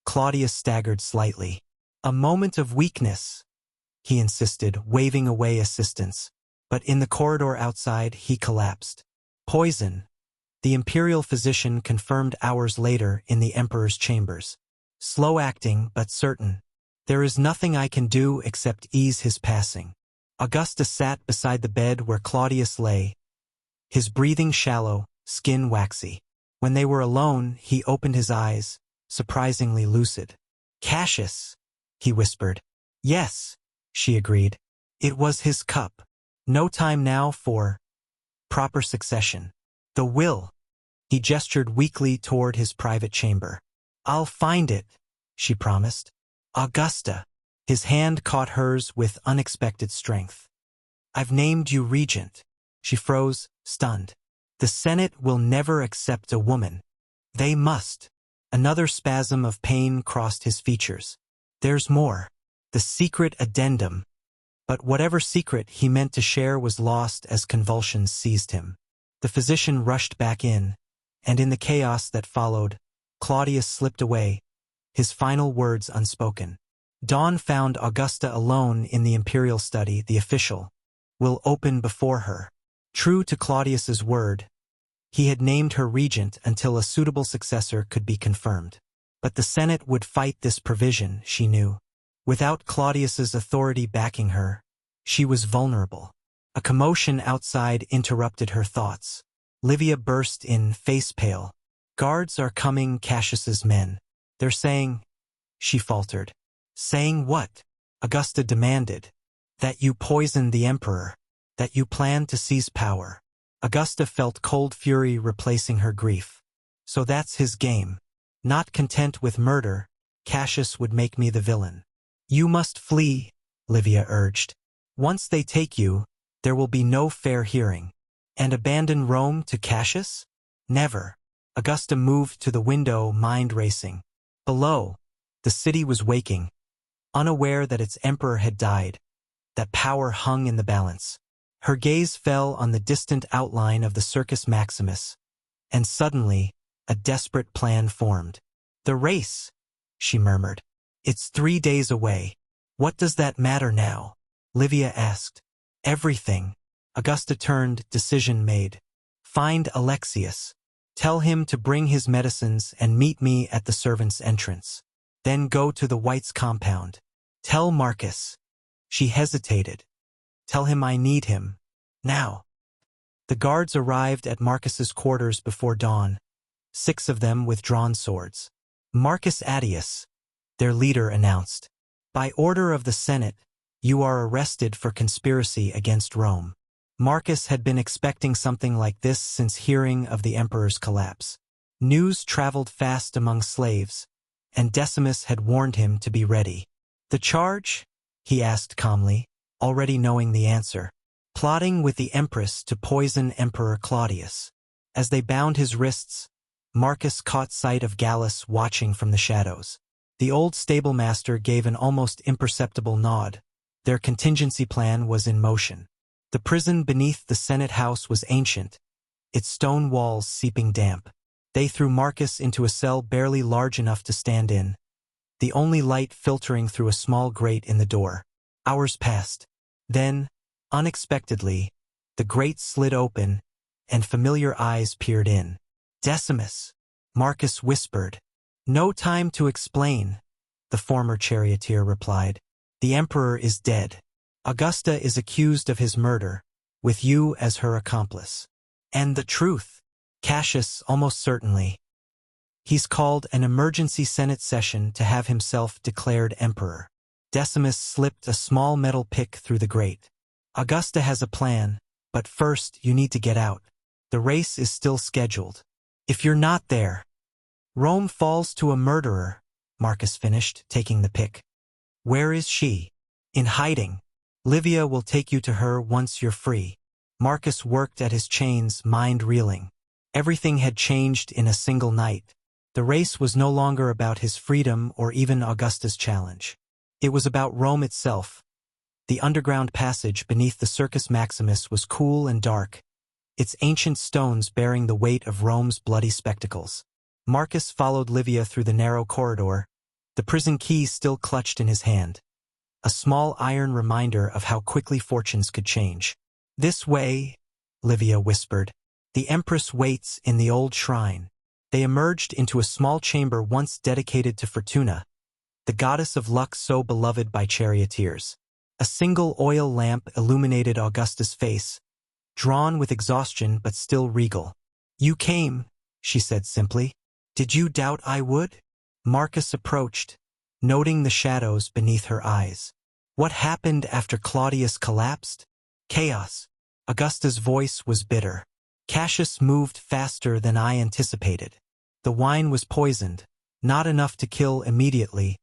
Claudius staggered slightly. A moment of weakness, he insisted, waving away assistance. But in the corridor outside, he collapsed. Poison, the imperial physician confirmed hours later in the emperor's chambers. Slow-acting but certain. There is nothing I can do except ease his passing. Augusta sat beside the bed where Claudius lay, his breathing shallow, skin waxy. When they were alone, he opened his eyes, surprisingly lucid. Cassius, he whispered. Yes, she agreed. It was his cup. No time now for proper succession. The will. He gestured weakly toward his private chamber. I'll find it, she promised. Augusta. His hand caught hers with unexpected strength. I've named you regent. She froze, stunned. The Senate will never accept a woman. They must. Another spasm of pain crossed his features. There's more. The secret addendum. But whatever secret he meant to share was lost as convulsions seized him. The physician rushed back in, and in the chaos that followed, Claudius slipped away, his final words unspoken. Dawn found Augusta alone in the imperial study. The official will open before her. True to Claudius's word, he had named her regent until a suitable successor could be confirmed. But the Senate would fight this provision, she knew. Without Claudius's authority backing her, she was vulnerable. A commotion outside interrupted her thoughts. Livia burst in, face pale. Guards are coming, Cassius's men. They're saying, she faltered. Saying what? Augusta demanded. That you poisoned the emperor. That you planned to seize power. Augusta felt cold fury replacing her grief. So that's his game. Not content with murder, Cassius would make me the villain. You must flee, Livia urged. Once they take you, there will be no fair hearing. And abandon Rome to Cassius? Never. Augusta moved to the window, mind racing. Below, the city was waking, unaware that its emperor had died, that power hung in the balance. Her gaze fell on the distant outline of the Circus Maximus, and suddenly, a desperate plan formed. The race, she murmured. It's 3 days away. What does that matter now? Livia asked. Everything. Augusta turned, decision made. Find Alexius. Tell him to bring his medicines and meet me at the servants' entrance. Then go to the White's compound. Tell Marcus. She hesitated. Tell him I need him. Now. The guards arrived at Marcus's quarters before dawn, 6 of them with drawn swords. Marcus Attius, their leader announced. By order of the Senate, you are arrested for conspiracy against Rome. Marcus had been expecting something like this since hearing of the emperor's collapse. News traveled fast among slaves, and Decimus had warned him to be ready. The charge? He asked calmly, already knowing the answer. Plotting with the empress to poison Emperor Claudius. As they bound his wrists, Marcus caught sight of Gallus watching from the shadows. The old stablemaster gave an almost imperceptible nod. Their contingency plan was in motion. The prison beneath the Senate house was ancient, its stone walls seeping damp. They threw Marcus into a cell barely large enough to stand in, the only light filtering through a small grate in the door. Hours passed. Then, unexpectedly, the grate slid open, and familiar eyes peered in. Decimus, Marcus whispered. No time to explain, the former charioteer replied. The emperor is dead. Augusta is accused of his murder, with you as her accomplice. And the truth? Cassius, almost certainly. He's called an emergency Senate session to have himself declared emperor. Decimus slipped a small metal pick through the grate. Augusta has a plan, but first you need to get out. The race is still scheduled. If you're not there, Rome falls to a murderer, Marcus finished, taking the pick. Where is she? In hiding. Livia will take you to her once you're free. Marcus worked at his chains, mind reeling. Everything had changed in a single night. The race was no longer about his freedom or even Augusta's challenge. It was about Rome itself. The underground passage beneath the Circus Maximus was cool and dark, its ancient stones bearing the weight of Rome's bloody spectacles. Marcus followed Livia through the narrow corridor, the prison key still clutched in his hand. A small iron reminder of how quickly fortunes could change. This way, Livia whispered. The Empress waits in the old shrine. They emerged into a small chamber once dedicated to Fortuna, the goddess of luck so beloved by charioteers. A single oil lamp illuminated Augusta's face, drawn with exhaustion but still regal. You came, she said simply. Did you doubt I would? Marcus approached, noting the shadows beneath her eyes. What happened after Claudius collapsed? Chaos. Augusta's voice was bitter. Cassius moved faster than I anticipated. The wine was poisoned, not enough to kill immediately,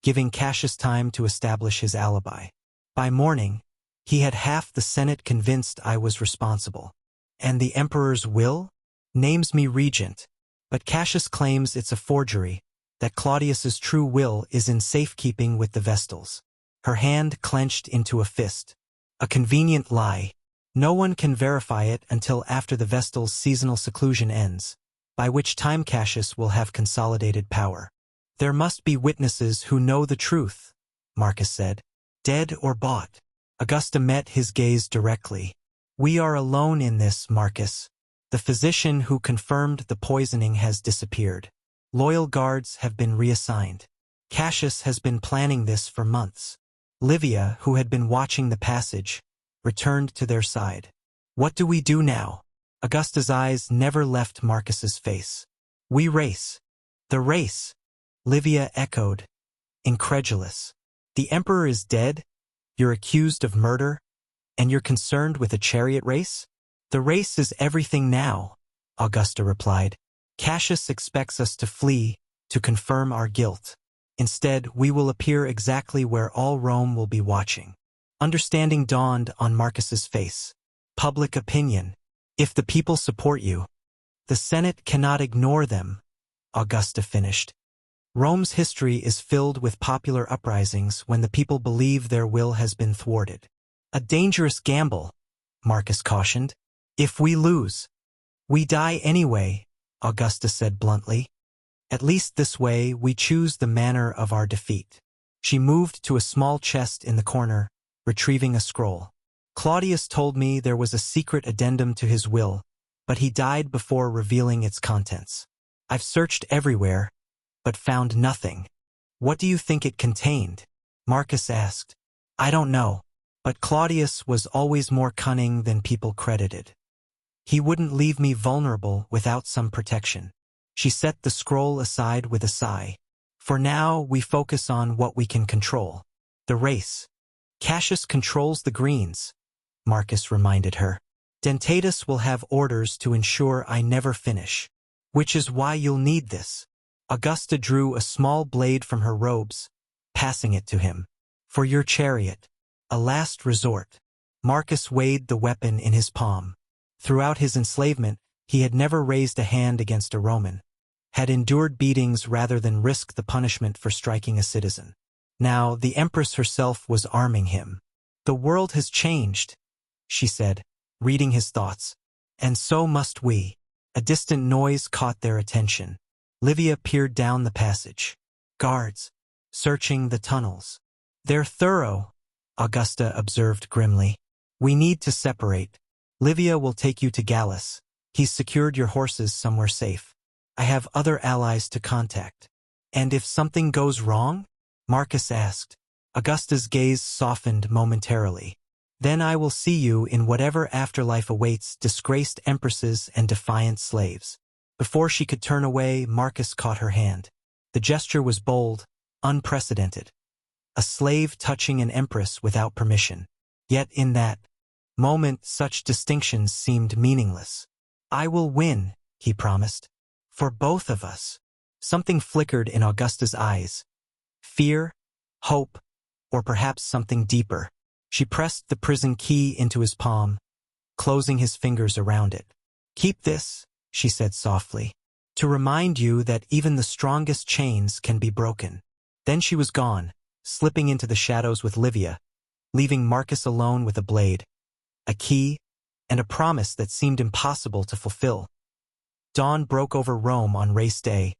giving Cassius time to establish his alibi. By morning, he had half the Senate convinced I was responsible. And the Emperor's will? Names me regent. But Cassius claims it's a forgery, that Claudius's true will is in safekeeping with the Vestals. Her hand clenched into a fist. A convenient lie. No one can verify it until after the Vestals' seasonal seclusion ends, by which time Cassius will have consolidated power. There must be witnesses who know the truth, Marcus said. Dead or bought. Augusta met his gaze directly. We are alone in this, Marcus. The physician who confirmed the poisoning has disappeared. Loyal guards have been reassigned. Cassius has been planning this for months. Livia, who had been watching the passage, returned to their side. What do we do now? Augusta's eyes never left Marcus's face. We race. The race, Livia echoed, incredulous. The emperor is dead? You're accused of murder? And you're concerned with a chariot race? The race is everything now, Augusta replied. Cassius expects us to flee, to confirm our guilt. Instead, we will appear exactly where all Rome will be watching. Understanding dawned on Marcus's face. Public opinion. If the people support you, the Senate cannot ignore them, Augusta finished. Rome's history is filled with popular uprisings when the people believe their will has been thwarted. A dangerous gamble, Marcus cautioned. If we lose, we die anyway, Augusta said bluntly. At least this way we choose the manner of our defeat. She moved to a small chest in the corner, retrieving a scroll. Claudius told me there was a secret addendum to his will, but he died before revealing its contents. I've searched everywhere, but found nothing. What do you think it contained? Marcus asked. I don't know, but Claudius was always more cunning than people credited. He wouldn't leave me vulnerable without some protection. She set the scroll aside with a sigh. For now, we focus on what we can control. The race. Cassius controls the greens, Marcus reminded her. Dentatus will have orders to ensure I never finish. Which is why you'll need this. Augusta drew a small blade from her robes, passing it to him. For your chariot. A last resort. Marcus weighed the weapon in his palm. Throughout his enslavement, he had never raised a hand against a Roman, had endured beatings rather than risk the punishment for striking a citizen. Now, the Empress herself was arming him. The world has changed, she said, reading his thoughts. And so must we. A distant noise caught their attention. Livia peered down the passage. Guards, searching the tunnels. They're thorough, Augusta observed grimly. We need to separate. Livia will take you to Gallus. He's secured your horses somewhere safe. I have other allies to contact. And if something goes wrong? Marcus asked. Augusta's gaze softened momentarily. Then I will see you in whatever afterlife awaits disgraced empresses and defiant slaves. Before she could turn away, Marcus caught her hand. The gesture was bold, unprecedented. A slave touching an empress without permission. Yet in that moment, such distinctions seemed meaningless. I will win, he promised. For both of us. Something flickered in Augusta's eyes. Fear, hope, or perhaps something deeper. She pressed the prison key into his palm, closing his fingers around it. Keep this, she said softly, to remind you that even the strongest chains can be broken. Then she was gone, slipping into the shadows with Livia, leaving Marcus alone with a blade, a key, and a promise that seemed impossible to fulfill. Dawn broke over Rome on race day,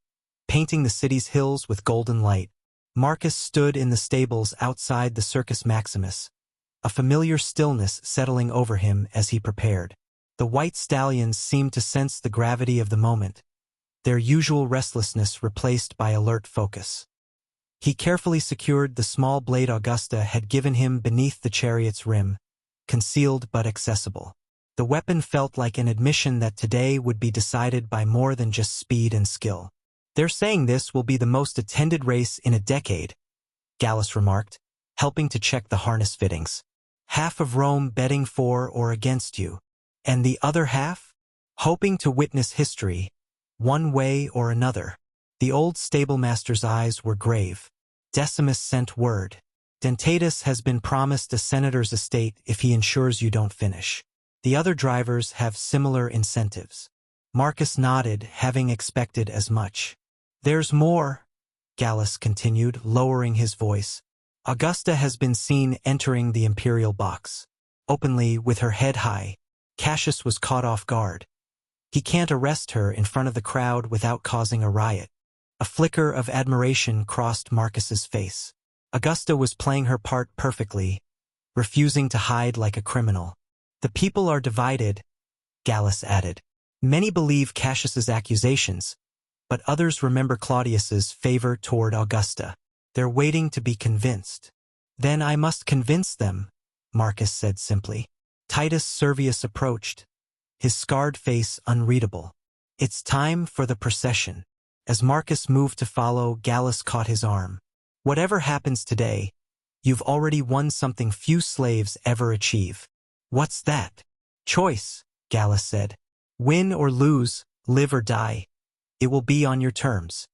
painting the city's hills with golden light. Marcus stood in the stables outside the Circus Maximus, a familiar stillness settling over him as he prepared. The white stallions seemed to sense the gravity of the moment, their usual restlessness replaced by alert focus. He carefully secured the small blade Augusta had given him beneath the chariot's rim, concealed but accessible. The weapon felt like an admission that today would be decided by more than just speed and skill. They're saying this will be the most attended race in a decade, Gallus remarked, helping to check the harness fittings. Half of Rome betting for or against you, and the other half hoping to witness history, one way or another. The old stablemaster's eyes were grave. Decimus sent word. Dentatus has been promised a senator's estate if he ensures you don't finish. The other drivers have similar incentives. Marcus nodded, having expected as much. There's more, Gallus continued, lowering his voice. Augusta has been seen entering the Imperial box. Openly, with her head high. Cassius was caught off guard. He can't arrest her in front of the crowd without causing a riot. A flicker of admiration crossed Marcus's face. Augusta was playing her part perfectly, refusing to hide like a criminal. The people are divided, Gallus added. Many believe Cassius's accusations, but others remember Claudius's favor toward Augusta. They're waiting to be convinced. Then I must convince them, Marcus said simply. Titus Servius approached, his scarred face unreadable. It's time for the procession. As Marcus moved to follow, Gallus caught his arm. Whatever happens today, you've already won something few slaves ever achieve. What's that? Choice, Gallus said. Win or lose, live or die. It will be on your terms.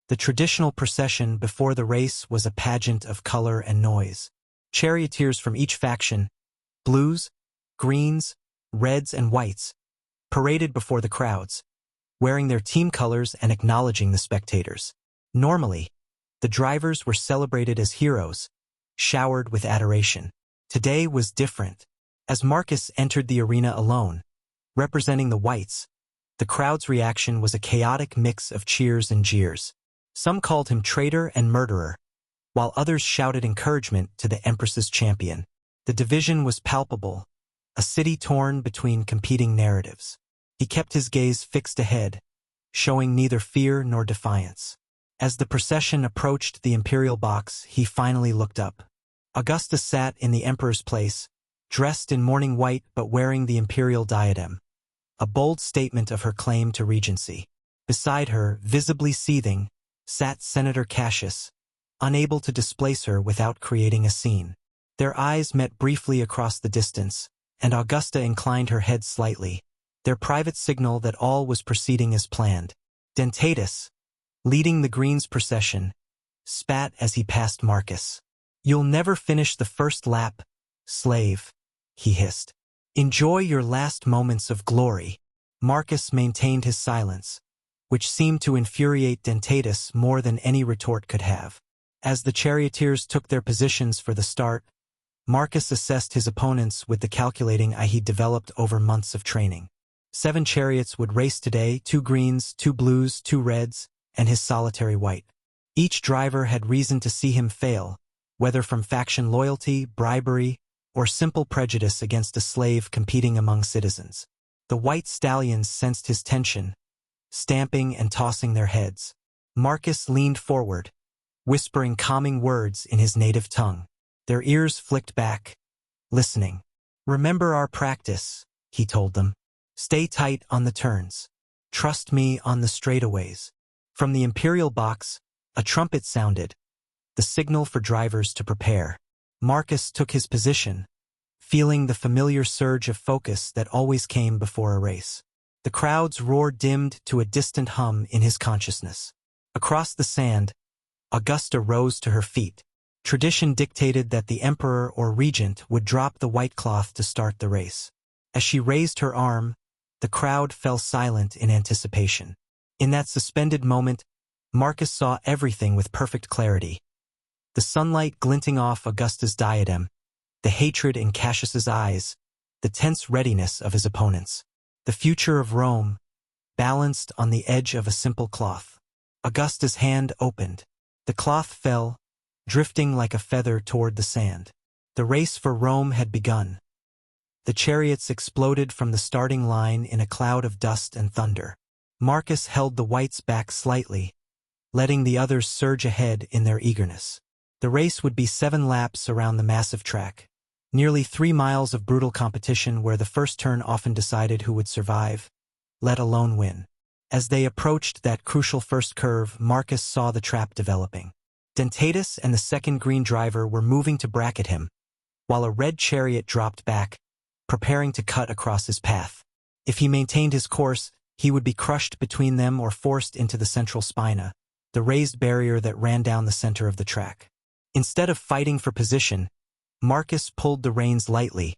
The traditional procession before the race was a pageant of color and noise. Charioteers from each faction, blues, greens, reds, and whites, paraded before the crowds, wearing their team colors and acknowledging the spectators. Normally, the drivers were celebrated as heroes, showered with adoration. Today was different. As Marcus entered the arena alone, representing the whites, the crowd's reaction was a chaotic mix of cheers and jeers. Some called him traitor and murderer, while others shouted encouragement to the Empress's champion. The division was palpable, a city torn between competing narratives. He kept his gaze fixed ahead, showing neither fear nor defiance. As the procession approached the Imperial box, he finally looked up. Augusta sat in the Emperor's place, dressed in mourning white but wearing the Imperial diadem, a bold statement of her claim to regency. Beside her, visibly seething, sat Senator Cassius, unable to displace her without creating a scene. Their eyes met briefly across the distance, and Augusta inclined her head slightly, their private signal that all was proceeding as planned. Dentatus, leading the Greens procession, spat as he passed Marcus. "You'll never finish the first lap, slave," he hissed. "Enjoy your last moments of glory." Marcus maintained his silence, which seemed to infuriate Dentatus more than any retort could have. As the charioteers took their positions for the start, Marcus assessed his opponents with the calculating eye he'd developed over months of training. 7 chariots would race today, 2 greens, 2 blues, 2 reds, and his solitary white. Each driver had reason to see him fail, whether from faction loyalty, bribery, or simple prejudice against a slave competing among citizens. The white stallions sensed his tension, stamping and tossing their heads. Marcus leaned forward, whispering calming words in his native tongue. Their ears flicked back, listening. "Remember our practice," he told them. "Stay tight on the turns. Trust me on the straightaways." From the Imperial box, a trumpet sounded, the signal for drivers to prepare. Marcus took his position, feeling the familiar surge of focus that always came before a race. The crowd's roar dimmed to a distant hum in his consciousness. Across the sand, Augusta rose to her feet. Tradition dictated that the emperor or regent would drop the white cloth to start the race. As she raised her arm, the crowd fell silent in anticipation. In that suspended moment, Marcus saw everything with perfect clarity. The sunlight glinting off Augusta's diadem, the hatred in Cassius's eyes, the tense readiness of his opponents. The future of Rome, balanced on the edge of a simple cloth. Augusta's hand opened. The cloth fell, drifting like a feather toward the sand. The race for Rome had begun. The chariots exploded from the starting line in a cloud of dust and thunder. Marcus held the whites back slightly, letting the others surge ahead in their eagerness. The race would be 7 laps around the massive track. Nearly 3 miles of brutal competition where the first turn often decided who would survive, let alone win. As they approached that crucial first curve, Marcus saw the trap developing. Dentatus and the second green driver were moving to bracket him, while a red chariot dropped back, preparing to cut across his path. If he maintained his course, he would be crushed between them or forced into the central spina, the raised barrier that ran down the center of the track. Instead of fighting for position, Marcus pulled the reins lightly,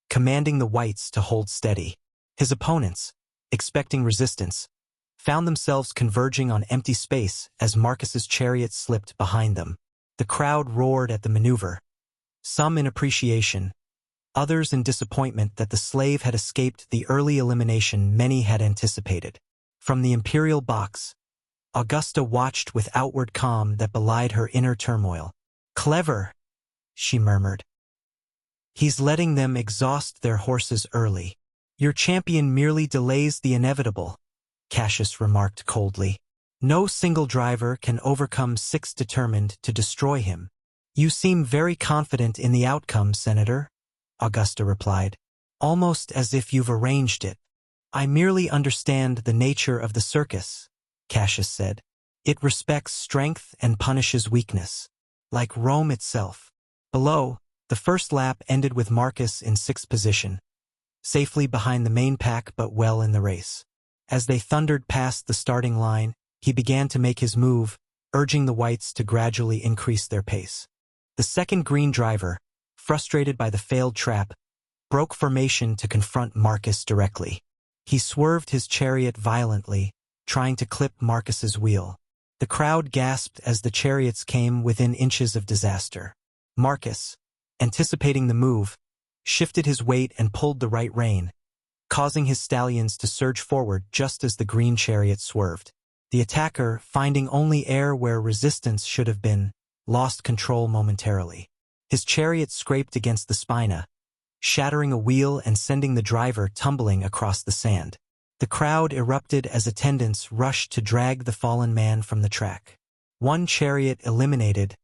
commanding the whites to hold steady. His opponents, expecting resistance, found themselves converging on empty space as Marcus's chariot slipped behind them. The crowd roared at the maneuver, some in appreciation, others in disappointment that the slave had escaped the early elimination many had anticipated. From the Imperial box, Augusta watched with outward calm that belied her inner turmoil. "Clever," she murmured. "He's letting them exhaust their horses early." "Your champion merely delays the inevitable," Cassius remarked coldly. "No single driver can overcome 6 determined to destroy him." "You seem very confident in the outcome, Senator," Augusta replied. "Almost as if you've arranged it." I merely understand the nature of the circus, Cassius said. It respects strength and punishes weakness, like Rome itself. Below, the first lap ended with Marcus in sixth position, safely behind the main pack but well in the race. As they thundered past the starting line, he began to make his move, urging the whites to gradually increase their pace. The second green driver, frustrated by the failed trap, broke formation to confront Marcus directly. He swerved his chariot violently, trying to clip Marcus's wheel. The crowd gasped as the chariots came within inches of disaster. Marcus, anticipating the move, shifted his weight and pulled the right rein, causing his stallions to surge forward just as the green chariot swerved. The attacker, finding only air where resistance should have been, lost control momentarily. His chariot scraped against the spina, shattering a wheel and sending the driver tumbling across the sand. The crowd erupted as attendants rushed to drag the fallen man from the track. One chariot eliminated,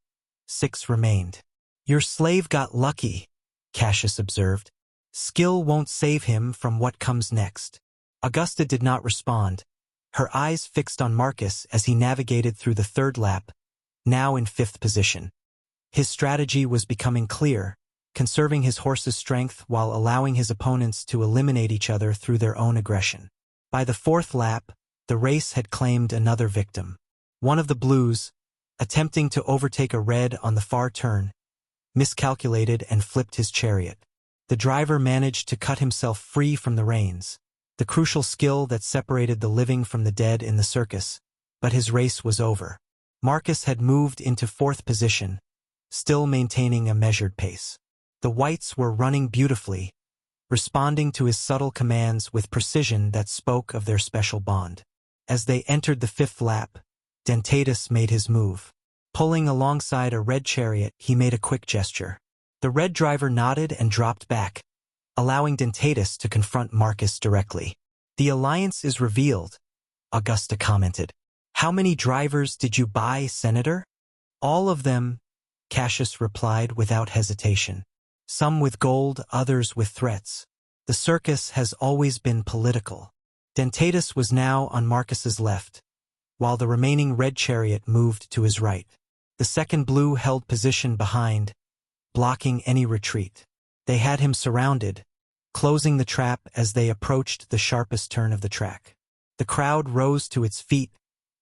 6 remained. Your slave got lucky, Cassius observed. Skill won't save him from what comes next. Augusta did not respond, her eyes fixed on Marcus as he navigated through the third lap, now in 5th position. His strategy was becoming clear, conserving his horse's strength while allowing his opponents to eliminate each other through their own aggression. By the 4th lap, the race had claimed another victim. One of the blues, attempting to overtake a red on the far turn, miscalculated and flipped his chariot. The driver managed to cut himself free from the reins, the crucial skill that separated the living from the dead in the circus, but his race was over. Marcus had moved into 4th position, still maintaining a measured pace. The whites were running beautifully, responding to his subtle commands with precision that spoke of their special bond. As they entered the 5th lap, Dentatus made his move. Pulling alongside a red chariot, he made a quick gesture. The red driver nodded and dropped back, allowing Dentatus to confront Marcus directly. The alliance is revealed, Augusta commented. How many drivers did you buy, Senator? All of them, Cassius replied without hesitation. Some with gold, others with threats. The circus has always been political. Dentatus was now on Marcus's left, while the remaining red chariot moved to his right. The second blue held position behind, blocking any retreat. They had him surrounded, closing the trap as they approached the sharpest turn of the track. The crowd rose to its feet,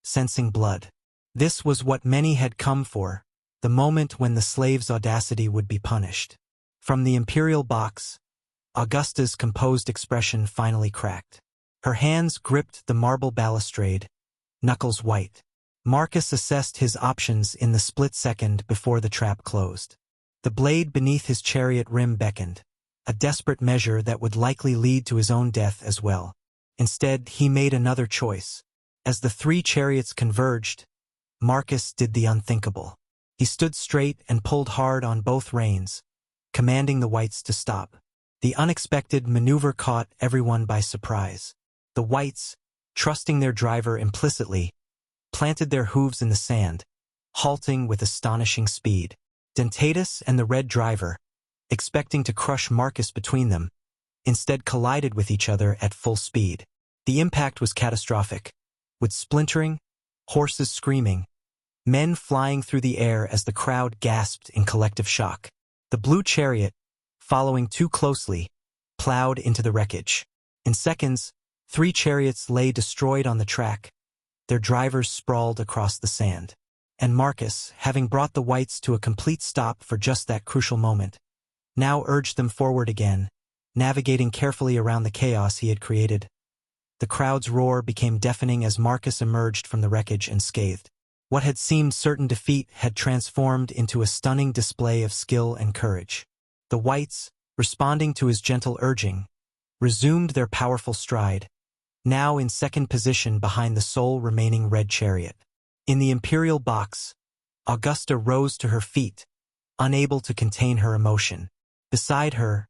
sensing blood. This was what many had come for, the moment when the slave's audacity would be punished. From the Imperial box, Augusta's composed expression finally cracked. Her hands gripped the marble balustrade, knuckles white. Marcus assessed his options in the split second before the trap closed. The blade beneath his chariot rim beckoned, a desperate measure that would likely lead to his own death as well. Instead, he made another choice. As the 3 chariots converged, Marcus did the unthinkable. He stood straight and pulled hard on both reins, commanding the whites to stop. The unexpected maneuver caught everyone by surprise. The whites, trusting their driver implicitly, planted their hooves in the sand, halting with astonishing speed. Dentatus and the red driver, expecting to crush Marcus between them, instead collided with each other at full speed. The impact was catastrophic, with splintering, horses screaming, men flying through the air as the crowd gasped in collective shock. The blue chariot, following too closely, plowed into the wreckage. In seconds, 3 chariots lay destroyed on the track, their drivers sprawled across the sand. And Marcus, having brought the whites to a complete stop for just that crucial moment, now urged them forward again, navigating carefully around the chaos he had created. The crowd's roar became deafening as Marcus emerged from the wreckage unscathed. What had seemed certain defeat had transformed into a stunning display of skill and courage. The whites, responding to his gentle urging, resumed their powerful stride, now in second position behind the sole remaining red chariot. In the Imperial box, Augusta rose to her feet, unable to contain her emotion. Beside her,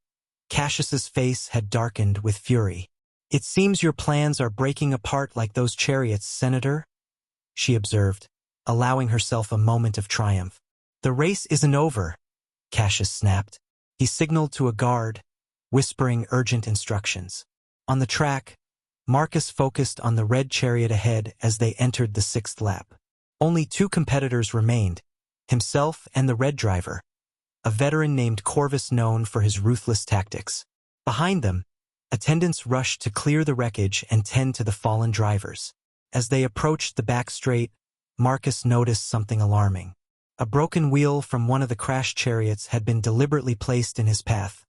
Cassius's face had darkened with fury. "It seems your plans are breaking apart like those chariots, Senator," she observed, allowing herself a moment of triumph. "The race isn't over," Cassius snapped. He signaled to a guard, whispering urgent instructions. On the track, Marcus focused on the red chariot ahead as they entered the sixth lap. Only two competitors remained, himself and the red driver, a veteran named Corvus known for his ruthless tactics. Behind them, attendants rushed to clear the wreckage and tend to the fallen drivers. As they approached the back straight, Marcus noticed something alarming. A broken wheel from one of the crashed chariots had been deliberately placed in his path,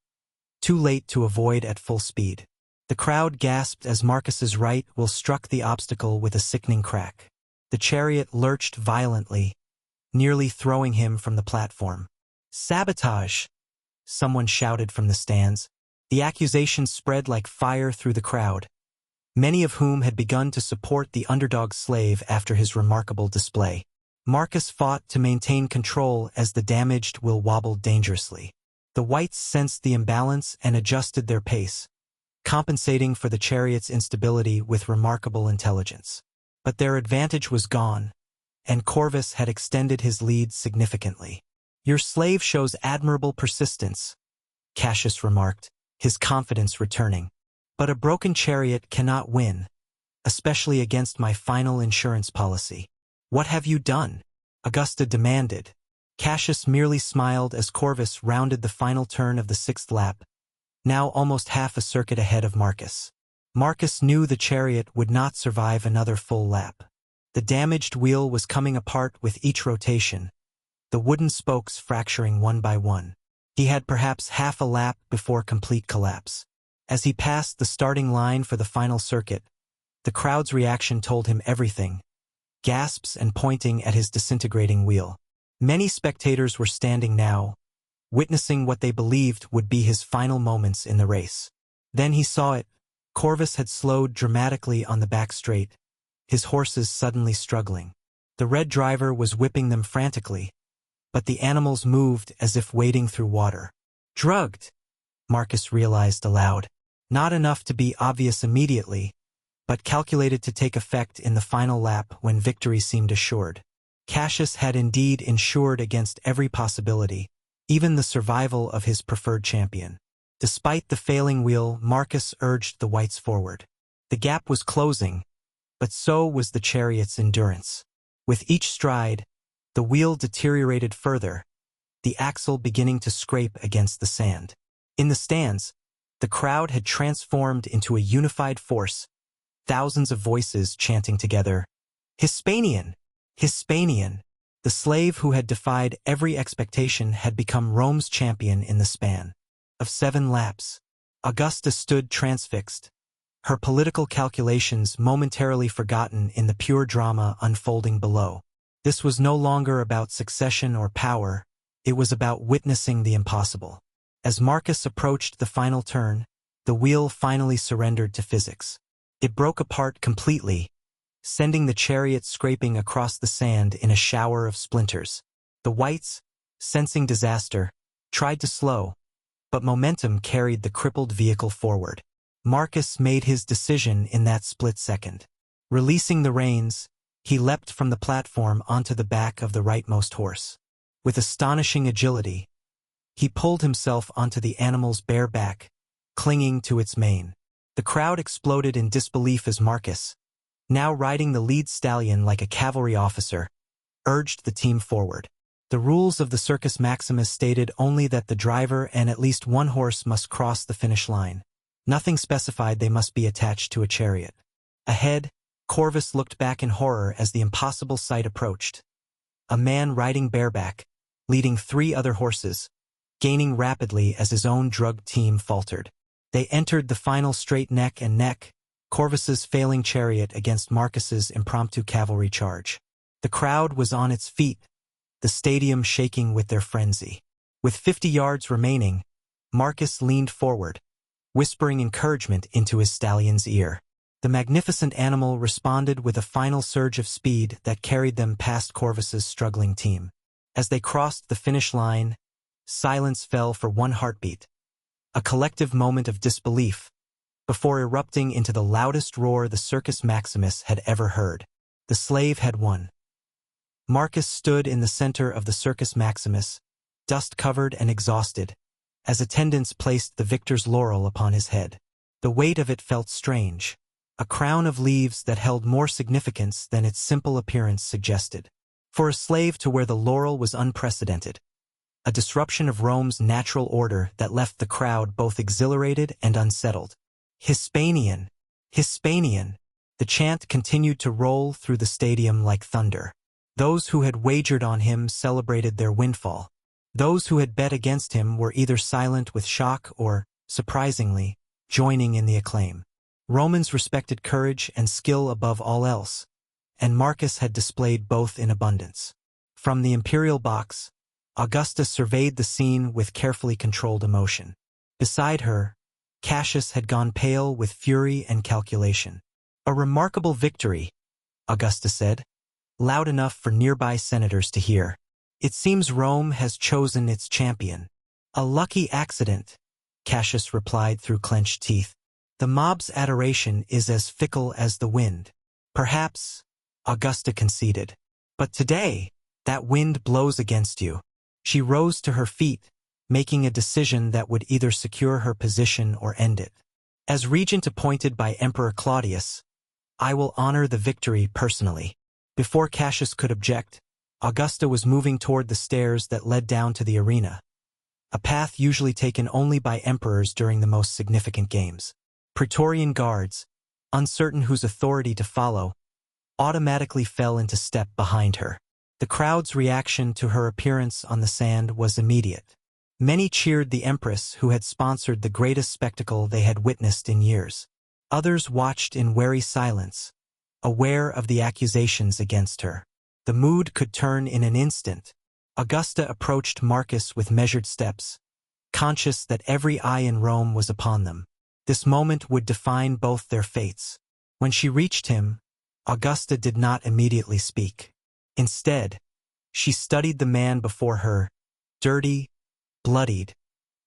too late to avoid at full speed. The crowd gasped as Marcus's right wheel struck the obstacle with a sickening crack. The chariot lurched violently, nearly throwing him from the platform. "Sabotage!" someone shouted from the stands. The accusation spread like fire through the crowd, many of whom had begun to support the underdog slave after his remarkable display. Marcus fought to maintain control as the damaged wheel wobbled dangerously. The whites sensed the imbalance and adjusted their pace, compensating for the chariot's instability with remarkable intelligence. But their advantage was gone, and Corvus had extended his lead significantly. "Your slave shows admirable persistence," Cassius remarked, his confidence returning. "But a broken chariot cannot win, especially against my final insurance policy." "What have you done?" Augusta demanded. Cassius merely smiled as Corvus rounded the final turn of the sixth lap, now almost half a circuit ahead of Marcus. Marcus knew the chariot would not survive another full lap. The damaged wheel was coming apart with each rotation, the wooden spokes fracturing one by one. He had perhaps half a lap before complete collapse. As he passed the starting line for the final circuit, the crowd's reaction told him everything, gasps and pointing at his disintegrating wheel. Many spectators were standing now, witnessing what they believed would be his final moments in the race. Then he saw it. Corvus had slowed dramatically on the back straight, his horses suddenly struggling. The red driver was whipping them frantically, but the animals moved as if wading through water. "Drugged," Marcus realized aloud. Not enough to be obvious immediately, but calculated to take effect in the final lap when victory seemed assured. Cassius had indeed insured against every possibility, even the survival of his preferred champion. Despite the failing wheel, Marcus urged the whites forward. The gap was closing, but so was the chariot's endurance. With each stride, the wheel deteriorated further, the axle beginning to scrape against the sand. In the stands, the crowd had transformed into a unified force, thousands of voices chanting together, "Hispanian! Hispanian!" The slave who had defied every expectation had become Rome's champion in the span of 7 laps. Augusta stood transfixed, her political calculations momentarily forgotten in the pure drama unfolding below. This was no longer about succession or power, it was about witnessing the impossible. As Marcus approached the final turn, the wheel finally surrendered to physics. It broke apart completely, sending the chariot scraping across the sand in a shower of splinters. The whites, sensing disaster, tried to slow, but momentum carried the crippled vehicle forward. Marcus made his decision in that split second. Releasing the reins, he leapt from the platform onto the back of the rightmost horse. With astonishing agility, he pulled himself onto the animal's bare back, clinging to its mane. The crowd exploded in disbelief as Marcus, now riding the lead stallion like a cavalry officer, urged the team forward. The rules of the Circus Maximus stated only that the driver and at least one horse must cross the finish line. Nothing specified they must be attached to a chariot. Ahead, Corvus looked back in horror as the impossible sight approached. A man riding bareback, leading 3 other horses, gaining rapidly as his own drugged team faltered. They entered the final straight neck and neck, Corvus's failing chariot against Marcus's impromptu cavalry charge. The crowd was on its feet, the stadium shaking with their frenzy. With 50 yards remaining, Marcus leaned forward, whispering encouragement into his stallion's ear. The magnificent animal responded with a final surge of speed that carried them past Corvus's struggling team. As they crossed the finish line, silence fell for one heartbeat, a collective moment of disbelief, before erupting into the loudest roar the Circus Maximus had ever heard. The slave had won. Marcus stood in the center of the Circus Maximus, dust-covered and exhausted, as attendants placed the victor's laurel upon his head. The weight of it felt strange, a crown of leaves that held more significance than its simple appearance suggested. For a slave to wear the laurel was unprecedented, a disruption of Rome's natural order that left the crowd both exhilarated and unsettled. Hispanian! Hispanian! The chant continued to roll through the stadium like thunder. Those who had wagered on him celebrated their windfall. Those who had bet against him were either silent with shock or, surprisingly, joining in the acclaim. Romans respected courage and skill above all else, and Marcus had displayed both in abundance. From the imperial box, Augusta surveyed the scene with carefully controlled emotion. Beside her, Cassius had gone pale with fury and calculation. "A remarkable victory," Augusta said, loud enough for nearby senators to hear. "It seems Rome has chosen its champion." "A lucky accident," Cassius replied through clenched teeth. "The mob's adoration is as fickle as the wind." "Perhaps," Augusta conceded. "But today, that wind blows against you." She rose to her feet, making a decision that would either secure her position or end it. "As regent appointed by Emperor Claudius, I will honor the victory personally." Before Cassius could object, Augusta was moving toward the stairs that led down to the arena, a path usually taken only by emperors during the most significant games. Praetorian guards, uncertain whose authority to follow, automatically fell into step behind her. The crowd's reaction to her appearance on the sand was immediate. Many cheered the Empress who had sponsored the greatest spectacle they had witnessed in years. Others watched in wary silence, aware of the accusations against her. The mood could turn in an instant. Augusta approached Marcus with measured steps, conscious that every eye in Rome was upon them. This moment would define both their fates. When she reached him, Augusta did not immediately speak. Instead, she studied the man before her, dirty, bloodied,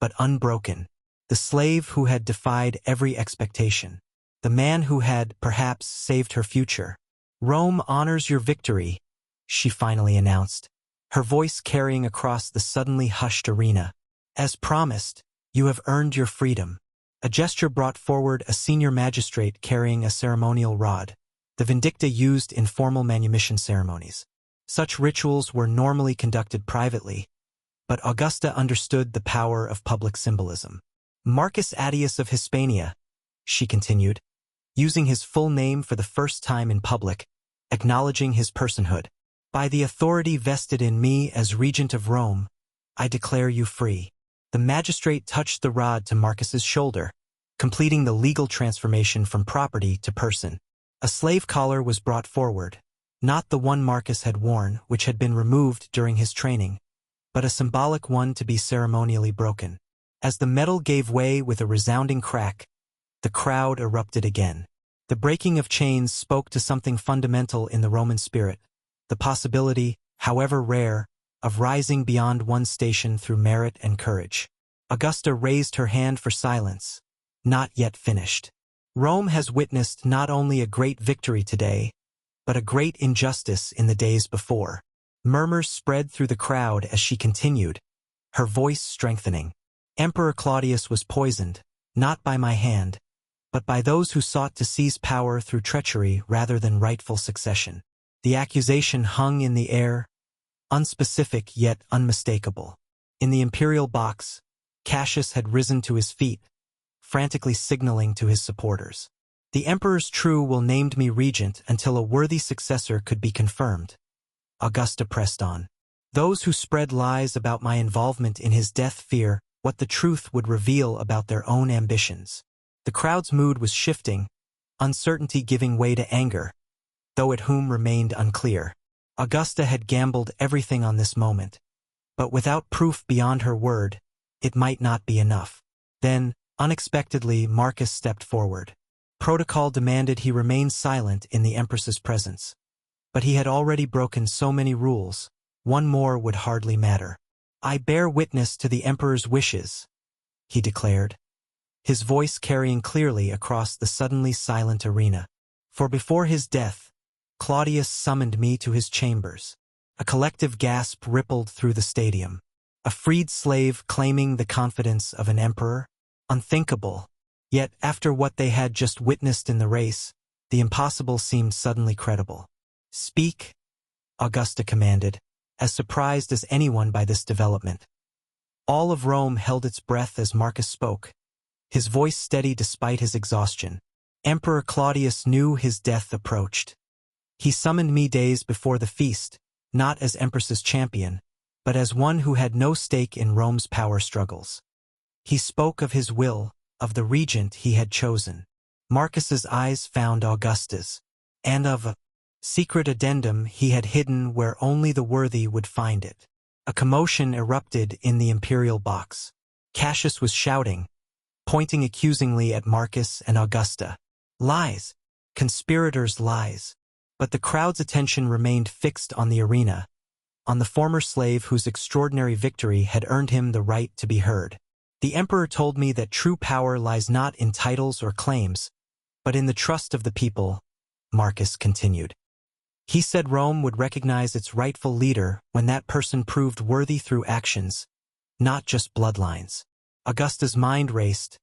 but unbroken. The slave who had defied every expectation. The man who had, perhaps, saved her future. "Rome honors your victory," she finally announced, her voice carrying across the suddenly hushed arena. "As promised, you have earned your freedom." A gesture brought forward a senior magistrate carrying a ceremonial rod, the vindicta used in formal manumission ceremonies. Such rituals were normally conducted privately, but Augusta understood the power of public symbolism. "Marcus Attius of Hispania," she continued, using his full name for the first time in public, acknowledging his personhood. "By the authority vested in me as regent of Rome, I declare you free." The magistrate touched the rod to Marcus's shoulder, completing the legal transformation from property to person. A slave collar was brought forward, not the one Marcus had worn, which had been removed during his training, but a symbolic one to be ceremonially broken. As the metal gave way with a resounding crack, the crowd erupted again. The breaking of chains spoke to something fundamental in the Roman spirit, the possibility, however rare, of rising beyond one's station through merit and courage. Augusta raised her hand for silence, not yet finished. "Rome has witnessed not only a great victory today, but a great injustice in the days before." Murmurs spread through the crowd as she continued, her voice strengthening. "Emperor Claudius was poisoned, not by my hand, but by those who sought to seize power through treachery rather than rightful succession." The accusation hung in the air, unspecific yet unmistakable. In the imperial box, Cassius had risen to his feet, frantically signaling to his supporters. "The emperor's true will named me regent until a worthy successor could be confirmed," Augusta pressed on. "Those who spread lies about my involvement in his death fear what the truth would reveal about their own ambitions." The crowd's mood was shifting, uncertainty giving way to anger, though at whom remained unclear. Augusta had gambled everything on this moment, but without proof beyond her word, it might not be enough. Then, unexpectedly, Marcus stepped forward. Protocol demanded he remain silent in the Empress's presence. But he had already broken so many rules, one more would hardly matter. "I bear witness to the Emperor's wishes," he declared, his voice carrying clearly across the suddenly silent arena. "For before his death, Claudius summoned me to his chambers." A collective gasp rippled through the stadium. A freed slave claiming the confidence of an emperor? Unthinkable. Yet, after what they had just witnessed in the race, The impossible seemed suddenly credible. "Speak," Augusta commanded, as surprised as anyone by this development. All of Rome held its breath as Marcus spoke, his voice steady despite his exhaustion. "Emperor Claudius knew his death approached. He summoned me days before the feast, not as Empress's champion, but as one who had no stake in Rome's power struggles. He spoke of his will, of the regent he had chosen." Marcus's eyes found Augusta's, and of a secret addendum he had hidden where only the worthy would find it. A commotion erupted in the Imperial box. Cassius was shouting, pointing accusingly at Marcus and Augusta. Lies! Conspirators' lies! But the crowd's attention remained fixed on the arena, on the former slave whose extraordinary victory had earned him the right to be heard. "The emperor told me that true power lies not in titles or claims, but in the trust of the people," Marcus continued. "He said Rome would recognize its rightful leader when that person proved worthy through actions, not just bloodlines." Augusta's mind raced,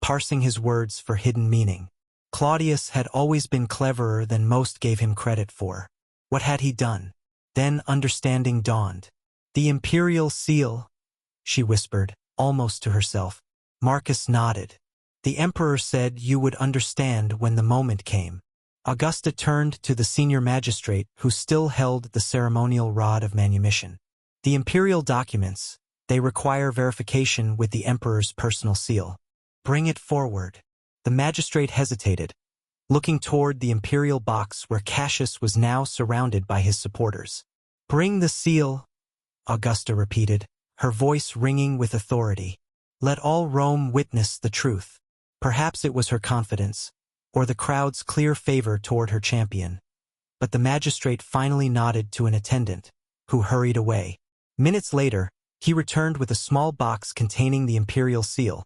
parsing his words for hidden meaning. Claudius had always been cleverer than most gave him credit for. What had he done? Then understanding dawned. "The imperial seal," she whispered, almost to herself. Marcus nodded. "The emperor said you would understand when the moment came." Augusta turned to the senior magistrate who still held the ceremonial rod of manumission. "The imperial documents, they require verification with the emperor's personal seal. Bring it forward." The magistrate hesitated, looking toward the imperial box where Cassius was now surrounded by his supporters. "Bring the seal," Augusta repeated, her voice ringing with authority. "Let all Rome witness the truth." Perhaps it was her confidence, or the crowd's clear favor toward her champion, but the magistrate finally nodded to an attendant, who hurried away. Minutes later, he returned with a small box containing the imperial seal,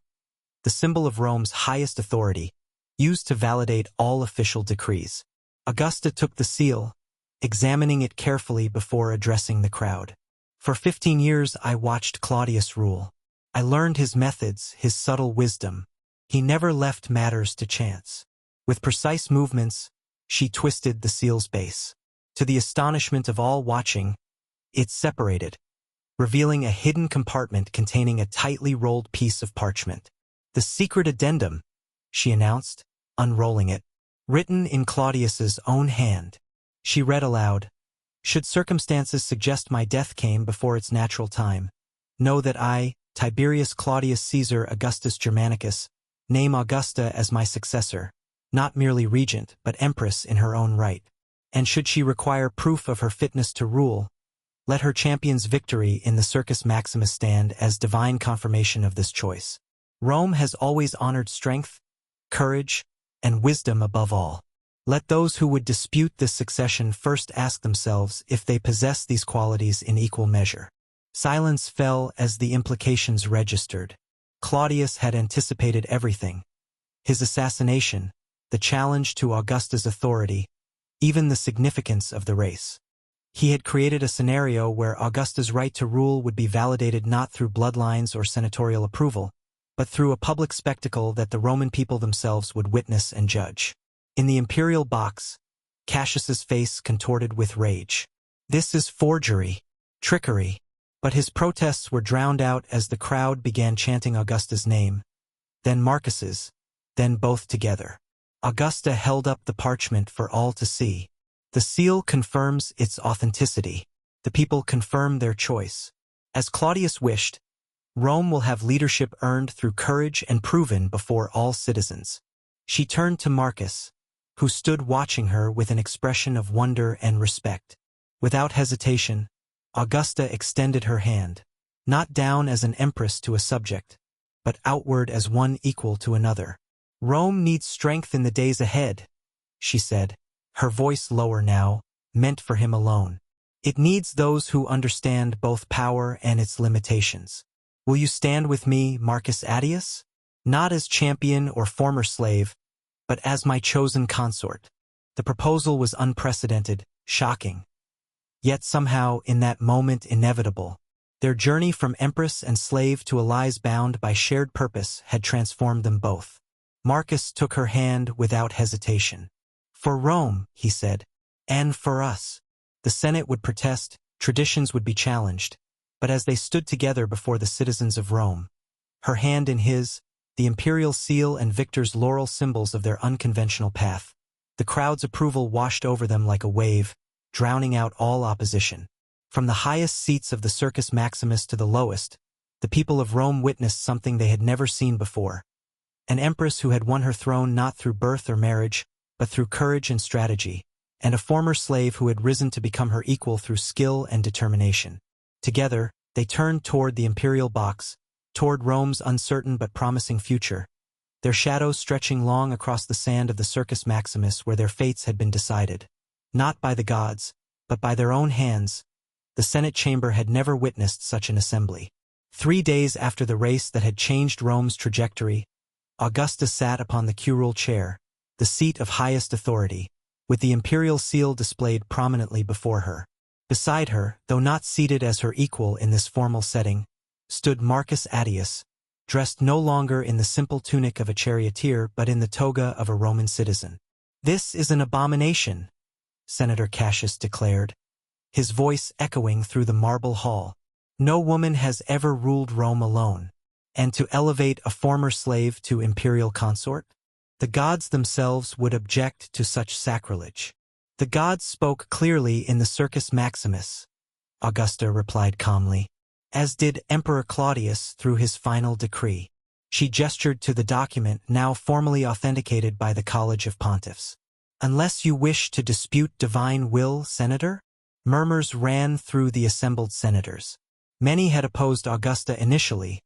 the symbol of Rome's highest authority, used to validate all official decrees. Augusta took the seal, examining it carefully before addressing the crowd. "For 15 years I watched Claudius rule. I learned his methods, his subtle wisdom. He never left matters to chance." With precise movements, she twisted the seal's base. To the astonishment of all watching, it separated, revealing a hidden compartment containing a tightly rolled piece of parchment. "The secret addendum," she announced, unrolling it. "Written in Claudius's own hand." She read aloud, "Should circumstances suggest my death came before its natural time, know that I, Tiberius Claudius Caesar Augustus Germanicus, name Augusta as my successor, not merely regent but empress in her own right. And should she require proof of her fitness to rule, let her champion's victory in the Circus Maximus stand as divine confirmation of this choice. Rome has always honored strength, courage, and wisdom above all. Let those who would dispute this succession first ask themselves if they possess these qualities in equal measure." Silence fell as the implications registered. Claudius had anticipated everything: his assassination, the challenge to Augusta's authority, even the significance of the race. He had created a scenario where Augusta's right to rule would be validated not through bloodlines or senatorial approval, but through a public spectacle that the Roman people themselves would witness and judge. In the imperial box, Cassius's face contorted with rage. "This is forgery, trickery." But his protests were drowned out as the crowd began chanting Augusta's name, then Marcus's, then both together. Augusta held up the parchment for all to see. "The seal confirms its authenticity. The people confirm their choice. As Claudius wished, Rome will have leadership earned through courage and proven before all citizens." She turned to Marcus, who stood watching her with an expression of wonder and respect. Without hesitation, Augusta extended her hand, not down as an empress to a subject, but outward as one equal to another. "Rome needs strength in the days ahead," she said, her voice lower now, meant for him alone. "It needs those who understand both power and its limitations. Will you stand with me, Marcus Attius? Not as champion or former slave, but as my chosen consort." The proposal was unprecedented, shocking, yet somehow in that moment inevitable. Their journey from empress and slave to allies bound by shared purpose had transformed them both. Marcus took her hand without hesitation. For Rome, he said, and for us. The Senate would protest, traditions would be challenged, but as they stood together before the citizens of Rome, her hand in his, the imperial seal and victor's laurel symbols of their unconventional path, the crowd's approval washed over them like a wave, drowning out all opposition. From the highest seats of the Circus Maximus to the lowest, the people of Rome witnessed something they had never seen before. An empress who had won her throne not through birth or marriage, but through courage and strategy, and a former slave who had risen to become her equal through skill and determination. Together, they turned toward the imperial box, toward Rome's uncertain but promising future, their shadows stretching long across the sand of the Circus Maximus where their fates had been decided. Not by the gods, but by their own hands. The Senate chamber had never witnessed such an assembly. 3 days after the race that had changed Rome's trajectory, Augusta sat upon the curule chair, the seat of highest authority, with the imperial seal displayed prominently before her. Beside her, though not seated as her equal in this formal setting, stood Marcus Attius, dressed no longer in the simple tunic of a charioteer but in the toga of a Roman citizen. "This is an abomination," Senator Cassius declared, his voice echoing through the marble hall. "No woman has ever ruled Rome alone. And to elevate a former slave to imperial consort? The gods themselves would object to such sacrilege." "The gods spoke clearly in the Circus Maximus," Augusta replied calmly, "as did Emperor Claudius through his final decree." She gestured to the document now formally authenticated by the College of Pontiffs. "Unless you wish to dispute divine will, Senator?" Murmurs ran through the assembled senators. Many had opposed Augusta initially,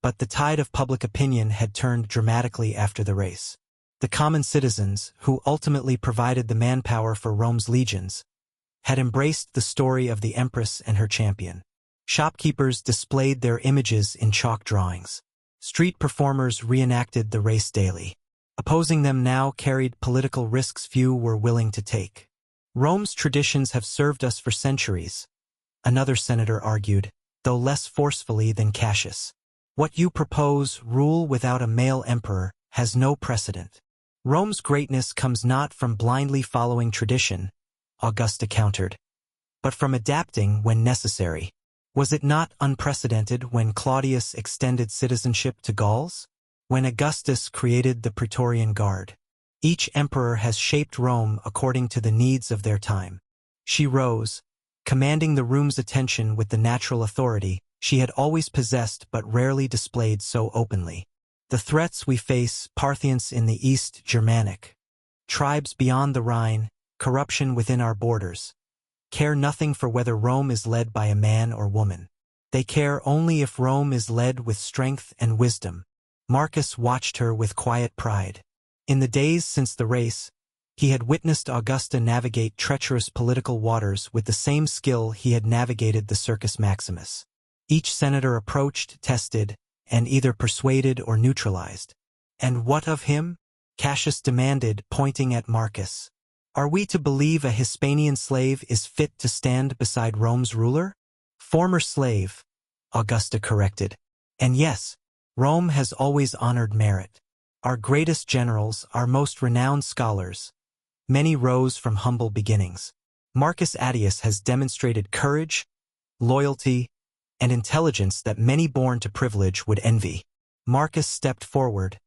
but the tide of public opinion had turned dramatically after the race. The common citizens, who ultimately provided the manpower for Rome's legions, had embraced the story of the Empress and her champion. Shopkeepers displayed their images in chalk drawings. Street performers reenacted the race daily. Opposing them now carried political risks few were willing to take. "Rome's traditions have served us for centuries," another senator argued, though less forcefully than Cassius. "What you propose, rule without a male emperor, has no precedent." "Rome's greatness comes not from blindly following tradition," Augusta countered, "but from adapting when necessary. Was it not unprecedented when Claudius extended citizenship to Gauls? When Augustus created the Praetorian Guard? Each emperor has shaped Rome according to the needs of their time." She rose, commanding the room's attention with the natural authority she had always possessed but rarely displayed so openly. "The threats we face, Parthians in the East, Germanic, tribes beyond the Rhine, corruption within our borders, care nothing for whether Rome is led by a man or woman. They care only if Rome is led with strength and wisdom." Marcus watched her with quiet pride. In the days since the race, he had witnessed Augusta navigate treacherous political waters with the same skill he had navigated the Circus Maximus. Each senator approached, tested, and either persuaded or neutralized. "And what of him?" Cassius demanded, pointing at Marcus. "Are we to believe a Hispanian slave is fit to stand beside Rome's ruler?" "Former slave," Augusta corrected. "And yes, Rome has always honored merit. Our greatest generals, our most renowned scholars, many rose from humble beginnings. Marcus Attius has demonstrated courage, loyalty, and intelligence that many born to privilege would envy." Marcus stepped forward,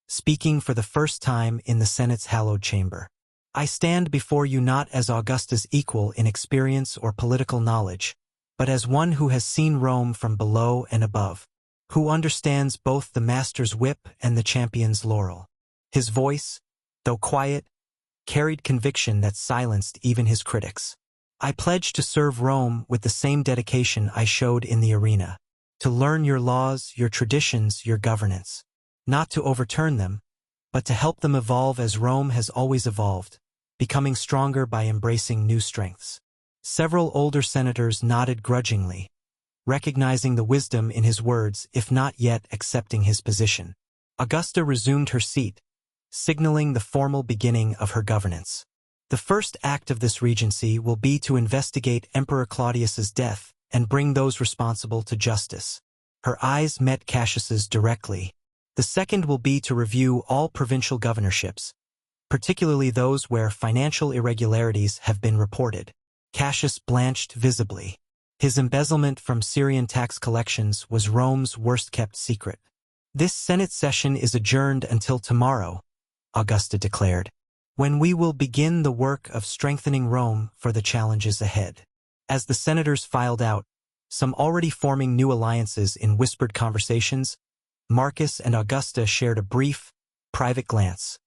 speaking for the first time in the Senate's hallowed chamber. "I stand before you not as Augusta's equal in experience or political knowledge, but as one who has seen Rome from below and above, who understands both the master's whip and the champion's laurel." His voice, though quiet, carried conviction that silenced even his critics. "I pledge to serve Rome with the same dedication I showed in the arena, to learn your laws, your traditions, your governance, not to overturn them, but to help them evolve as Rome has always evolved, becoming stronger by embracing new strengths." Several older senators nodded grudgingly, recognizing the wisdom in his words if not yet accepting his position. Augusta resumed her seat, signaling the formal beginning of her governance. "The first act of this regency will be to investigate Emperor Claudius's death and bring those responsible to justice." Her eyes met Cassius's directly. "The second will be to review all provincial governorships, particularly those where financial irregularities have been reported. Cassius blanched visibly. His embezzlement from Syrian tax collections was Rome's worst-kept secret. "This Senate session is adjourned until tomorrow," Augusta declared, "when we will begin the work of strengthening Rome for the challenges ahead." As the senators filed out, some already forming new alliances in whispered conversations, Marcus and Augusta shared a brief, private glance.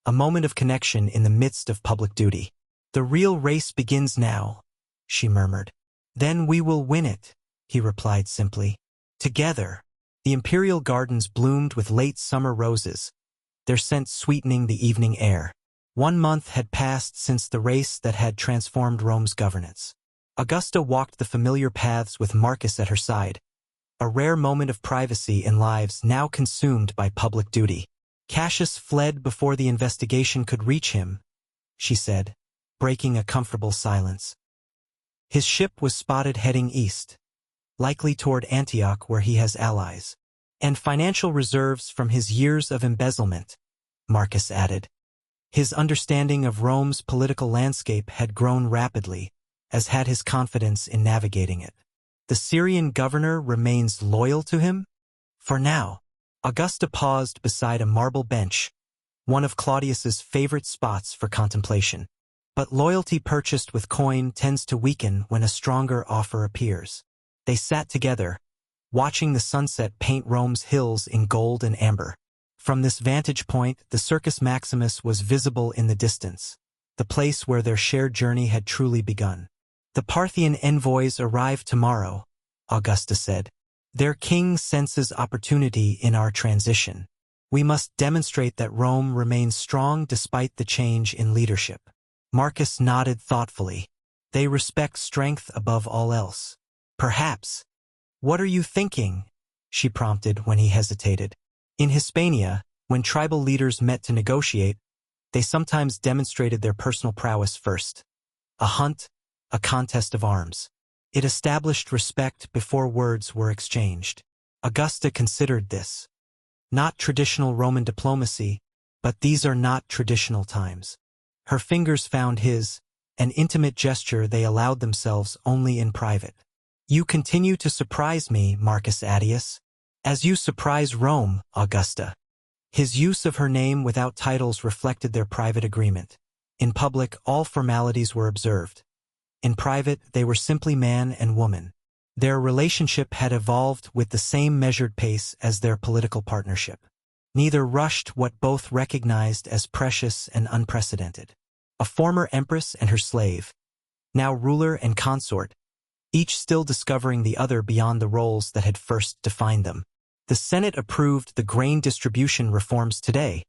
A moment of connection in the midst of public duty. "The real race begins now," she murmured. "Then we will win it," he replied simply. Together, the Imperial gardens bloomed with late summer roses, their scent sweetening the evening air. 1 month had passed since the race that had transformed Rome's governance. Augusta walked the familiar paths with Marcus at her side, a rare moment of privacy in lives now consumed by public duty. "Cassius fled before the investigation could reach him," she said, breaking a comfortable silence. "His ship was spotted heading east, likely toward Antioch where he has allies. And financial reserves from his years of embezzlement," Marcus added. His understanding of Rome's political landscape had grown rapidly, as had his confidence in navigating it. "The Syrian governor remains loyal to him?" "For now." Augusta paused beside a marble bench, one of Claudius's favorite spots for contemplation. "But loyalty purchased with coin tends to weaken when a stronger offer appears." They sat together, watching the sunset paint Rome's hills in gold and amber. From this vantage point, the Circus Maximus was visible in the distance, the place where their shared journey had truly begun. "The Parthian envoys arrive tomorrow," Augusta said. "Their king senses opportunity in our transition. We must demonstrate that Rome remains strong despite the change in leadership." Marcus nodded thoughtfully. "They respect strength above all else." "Perhaps." "What are you thinking?" she prompted when he hesitated. In Hispania, when tribal leaders met to negotiate, they sometimes demonstrated their personal prowess first. A hunt, a contest of arms. It established respect before words were exchanged. Augusta considered this. Not traditional Roman diplomacy, but these are not traditional times. Her fingers found his, an intimate gesture they allowed themselves only in private. "You continue to surprise me, Marcus Attius. As you surprise Rome, Augusta." His use of her name without titles reflected their private agreement. In public, all formalities were observed. In private, they were simply man and woman. Their relationship had evolved with the same measured pace as their political partnership. Neither rushed what both recognized as precious and unprecedented. A former empress and her slave, now ruler and consort, each still discovering the other beyond the roles that had first defined them. "The Senate approved the grain distribution reforms today,"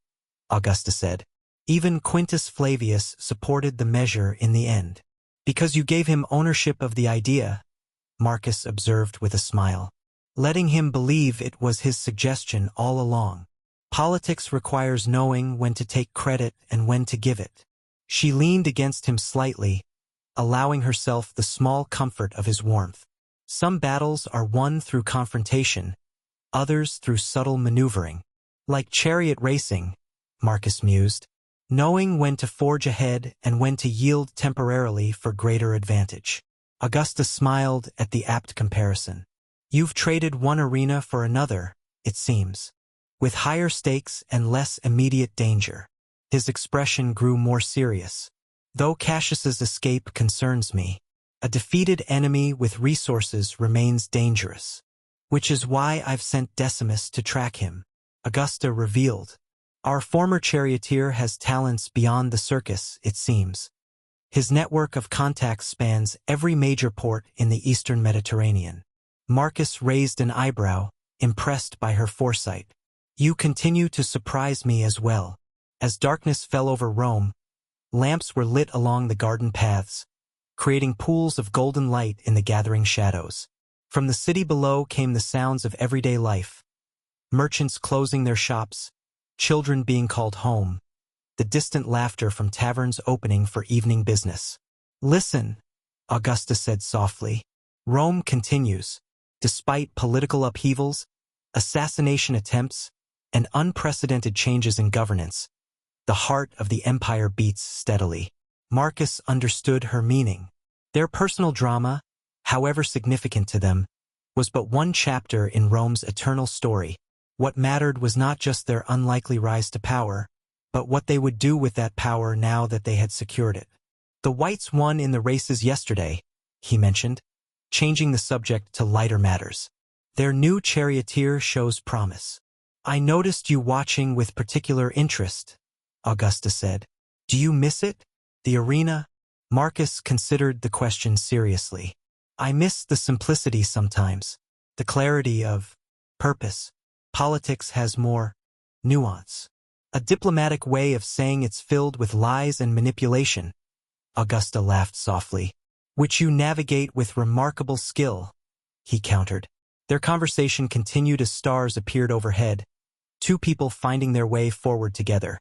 Augusta said. "Even Quintus Flavius supported the measure in the end." "Because you gave him ownership of the idea," Marcus observed with a smile, "letting him believe it was his suggestion all along. Politics requires knowing when to take credit and when to give it." She leaned against him slightly, allowing herself the small comfort of his warmth. "Some battles are won through confrontation, others through subtle maneuvering. Like chariot racing," Marcus mused, "knowing when to forge ahead and when to yield temporarily for greater advantage." Augusta smiled at the apt comparison. "You've traded one arena for another, it seems, with higher stakes and less immediate danger." His expression grew more serious. "Though Cassius's escape concerns me, a defeated enemy with resources remains dangerous. Which is why I've sent Decimus to track him," Augusta revealed. "Our former charioteer has talents beyond the circus, it seems. His network of contacts spans every major port in the eastern Mediterranean." Marcus raised an eyebrow, impressed by her foresight. "You continue to surprise me as well." As darkness fell over Rome, lamps were lit along the garden paths, creating pools of golden light in the gathering shadows. From the city below came the sounds of everyday life. Merchants closing their shops, children being called home, the distant laughter from taverns opening for evening business. "Listen," Augusta said softly. "Rome continues, despite political upheavals, assassination attempts, and unprecedented changes in governance. The heart of the empire beats steadily. Marcus understood her meaning. Their personal drama, however significant to them, was but one chapter in Rome's eternal story. What mattered was not just their unlikely rise to power, but what they would do with that power now that they had secured it. The Whites won in the races yesterday, he mentioned, changing the subject to lighter matters. Their new Charioteer shows promise. I noticed you watching with particular interest, Augusta said. Do you miss it? The arena? Marcus considered the question seriously. I miss the simplicity sometimes, the clarity of purpose. Politics has more nuance. A diplomatic way of saying it's filled with lies and manipulation. Augusta laughed softly. Which you navigate with remarkable skill, he countered. Their conversation continued as stars appeared overhead, two people finding their way forward together.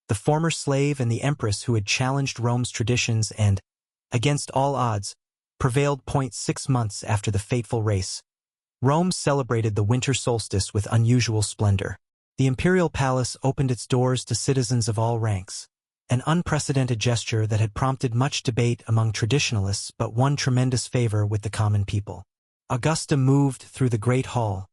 The former slave and the empress who had challenged Rome's traditions and, against all odds, prevailed. 6 months after the fateful race, Rome celebrated the winter solstice with unusual splendor. The Imperial Palace opened its doors to citizens of all ranks, an unprecedented gesture that had prompted much debate among traditionalists but won tremendous favor with the common people. Augusta moved through the Great Hall,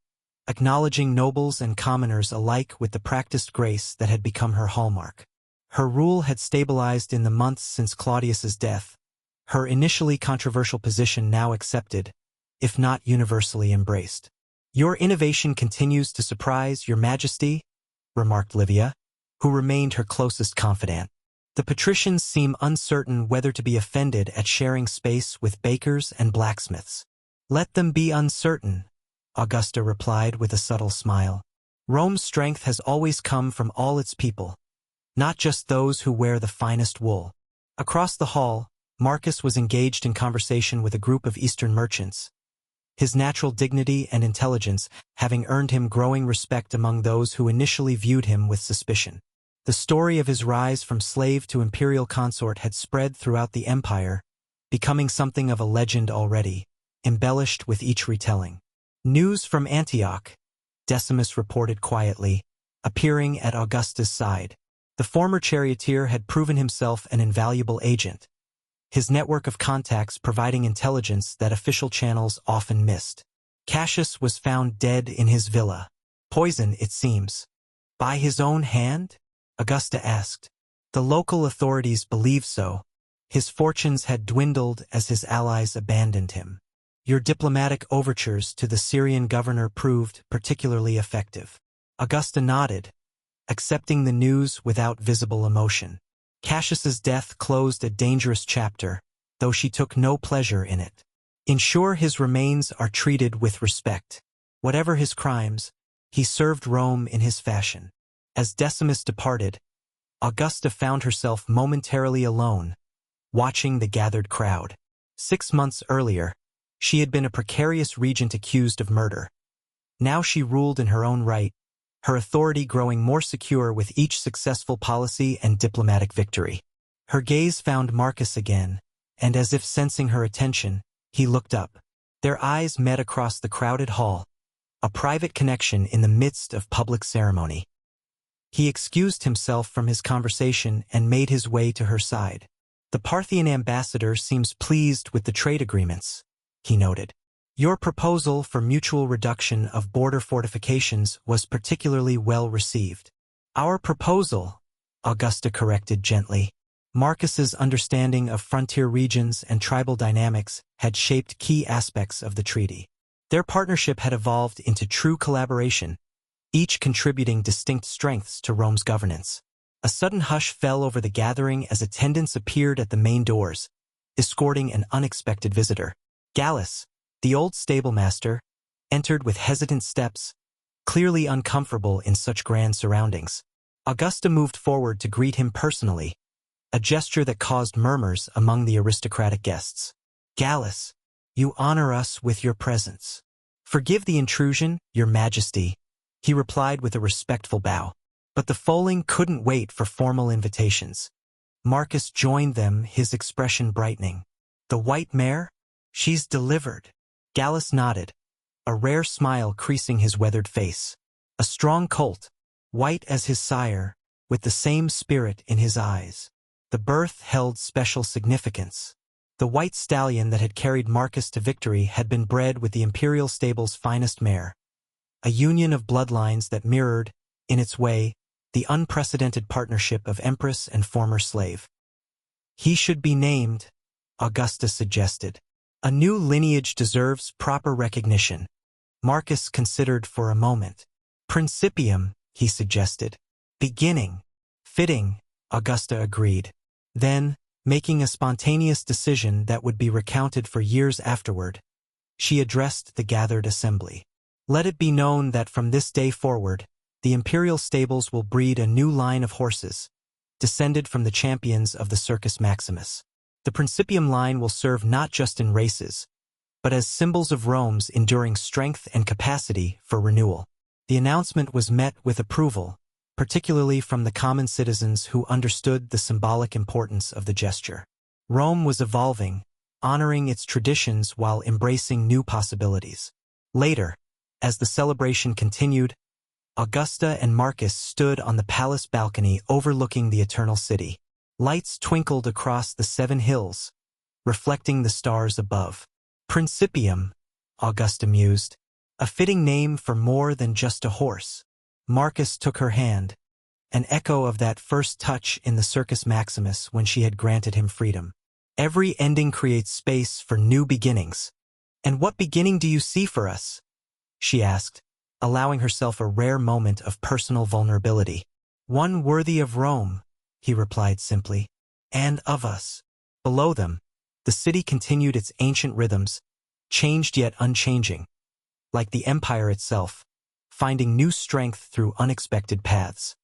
acknowledging nobles and commoners alike with the practiced grace that had become her hallmark. Her rule had stabilized in the months since Claudius's death, her initially controversial position now accepted, if not universally embraced. Your innovation continues to surprise, Your Majesty, remarked Livia, who remained her closest confidant. The patricians seem uncertain whether to be offended at sharing space with bakers and blacksmiths. Let them be uncertain, Augusta replied with a subtle smile. Rome's strength has always come from all its people, not just those who wear the finest wool. Across the hall, Marcus was engaged in conversation with a group of Eastern merchants, his natural dignity and intelligence having earned him growing respect among those who initially viewed him with suspicion. The story of his rise from slave to imperial consort had spread throughout the empire, becoming something of a legend already, embellished with each retelling. News from Antioch, Decimus reported quietly, appearing at Augusta's side. The former charioteer had proven himself an invaluable agent, his network of contacts providing intelligence that official channels often missed. Cassius was found dead in his villa. Poison, it seems. By his own hand? Augusta asked. The local authorities believe so. His fortunes had dwindled as his allies abandoned him. Your diplomatic overtures to the Syrian governor proved particularly effective. Augusta nodded, accepting the news without visible emotion. Cassius's death closed a dangerous chapter, though she took no pleasure in it. Ensure his remains are treated with respect. Whatever his crimes, he served Rome in his fashion. As Decimus departed, Augusta found herself momentarily alone, watching the gathered crowd. 6 months earlier, she had been a precarious regent accused of murder. Now she ruled in her own right, her authority growing more secure with each successful policy and diplomatic victory. Her gaze found Marcus again, and as if sensing her attention, he looked up. Their eyes met across the crowded hall, a private connection in the midst of public ceremony. He excused himself from his conversation and made his way to her side. The Parthian ambassador seems pleased with the trade agreements, he noted. Your proposal for mutual reduction of border fortifications was particularly well received. Our proposal, Augusta corrected gently. Marcus's understanding of frontier regions and tribal dynamics had shaped key aspects of the treaty. Their partnership had evolved into true collaboration, each contributing distinct strengths to Rome's governance. A sudden hush fell over the gathering as attendants appeared at the main doors, escorting an unexpected visitor. Gallus, the old stablemaster, entered with hesitant steps, clearly uncomfortable in such grand surroundings. Augusta moved forward to greet him personally, a gesture that caused murmurs among the aristocratic guests. Gallus, you honor us with your presence. Forgive the intrusion, Your Majesty, he replied with a respectful bow. But the foaling couldn't wait for formal invitations. Marcus joined them, his expression brightening. The white mare? She's delivered. Gallus nodded, a rare smile creasing his weathered face. A strong colt, white as his sire, with the same spirit in his eyes. The birth held special significance. The white stallion that had carried Marcus to victory had been bred with the Imperial stable's finest mare, a union of bloodlines that mirrored, in its way, the unprecedented partnership of empress and former slave. He should be named, Augusta suggested. A new lineage deserves proper recognition. Marcus considered for a moment. Principium, he suggested. Beginning. Fitting, Augusta agreed. Then, making a spontaneous decision that would be recounted for years afterward, she addressed the gathered assembly. Let it be known that from this day forward, the Imperial stables will breed a new line of horses, descended from the champions of the Circus Maximus. The Principium line will serve not just in races, but as symbols of Rome's enduring strength and capacity for renewal. The announcement was met with approval, particularly from the common citizens who understood the symbolic importance of the gesture. Rome was evolving, honoring its traditions while embracing new possibilities. Later, as the celebration continued, Augusta and Marcus stood on the palace balcony overlooking the Eternal City. Lights twinkled across the 7 hills, reflecting the stars above. Principium, Augusta mused, a fitting name for more than just a horse. Marcus took her hand, an echo of that first touch in the Circus Maximus when she had granted him freedom. Every ending creates space for new beginnings. And what beginning do you see for us? She asked, allowing herself a rare moment of personal vulnerability. One worthy of Rome, he replied simply, and of us. Below them, the city continued its ancient rhythms, changed yet unchanging, like the empire itself, finding new strength through unexpected paths.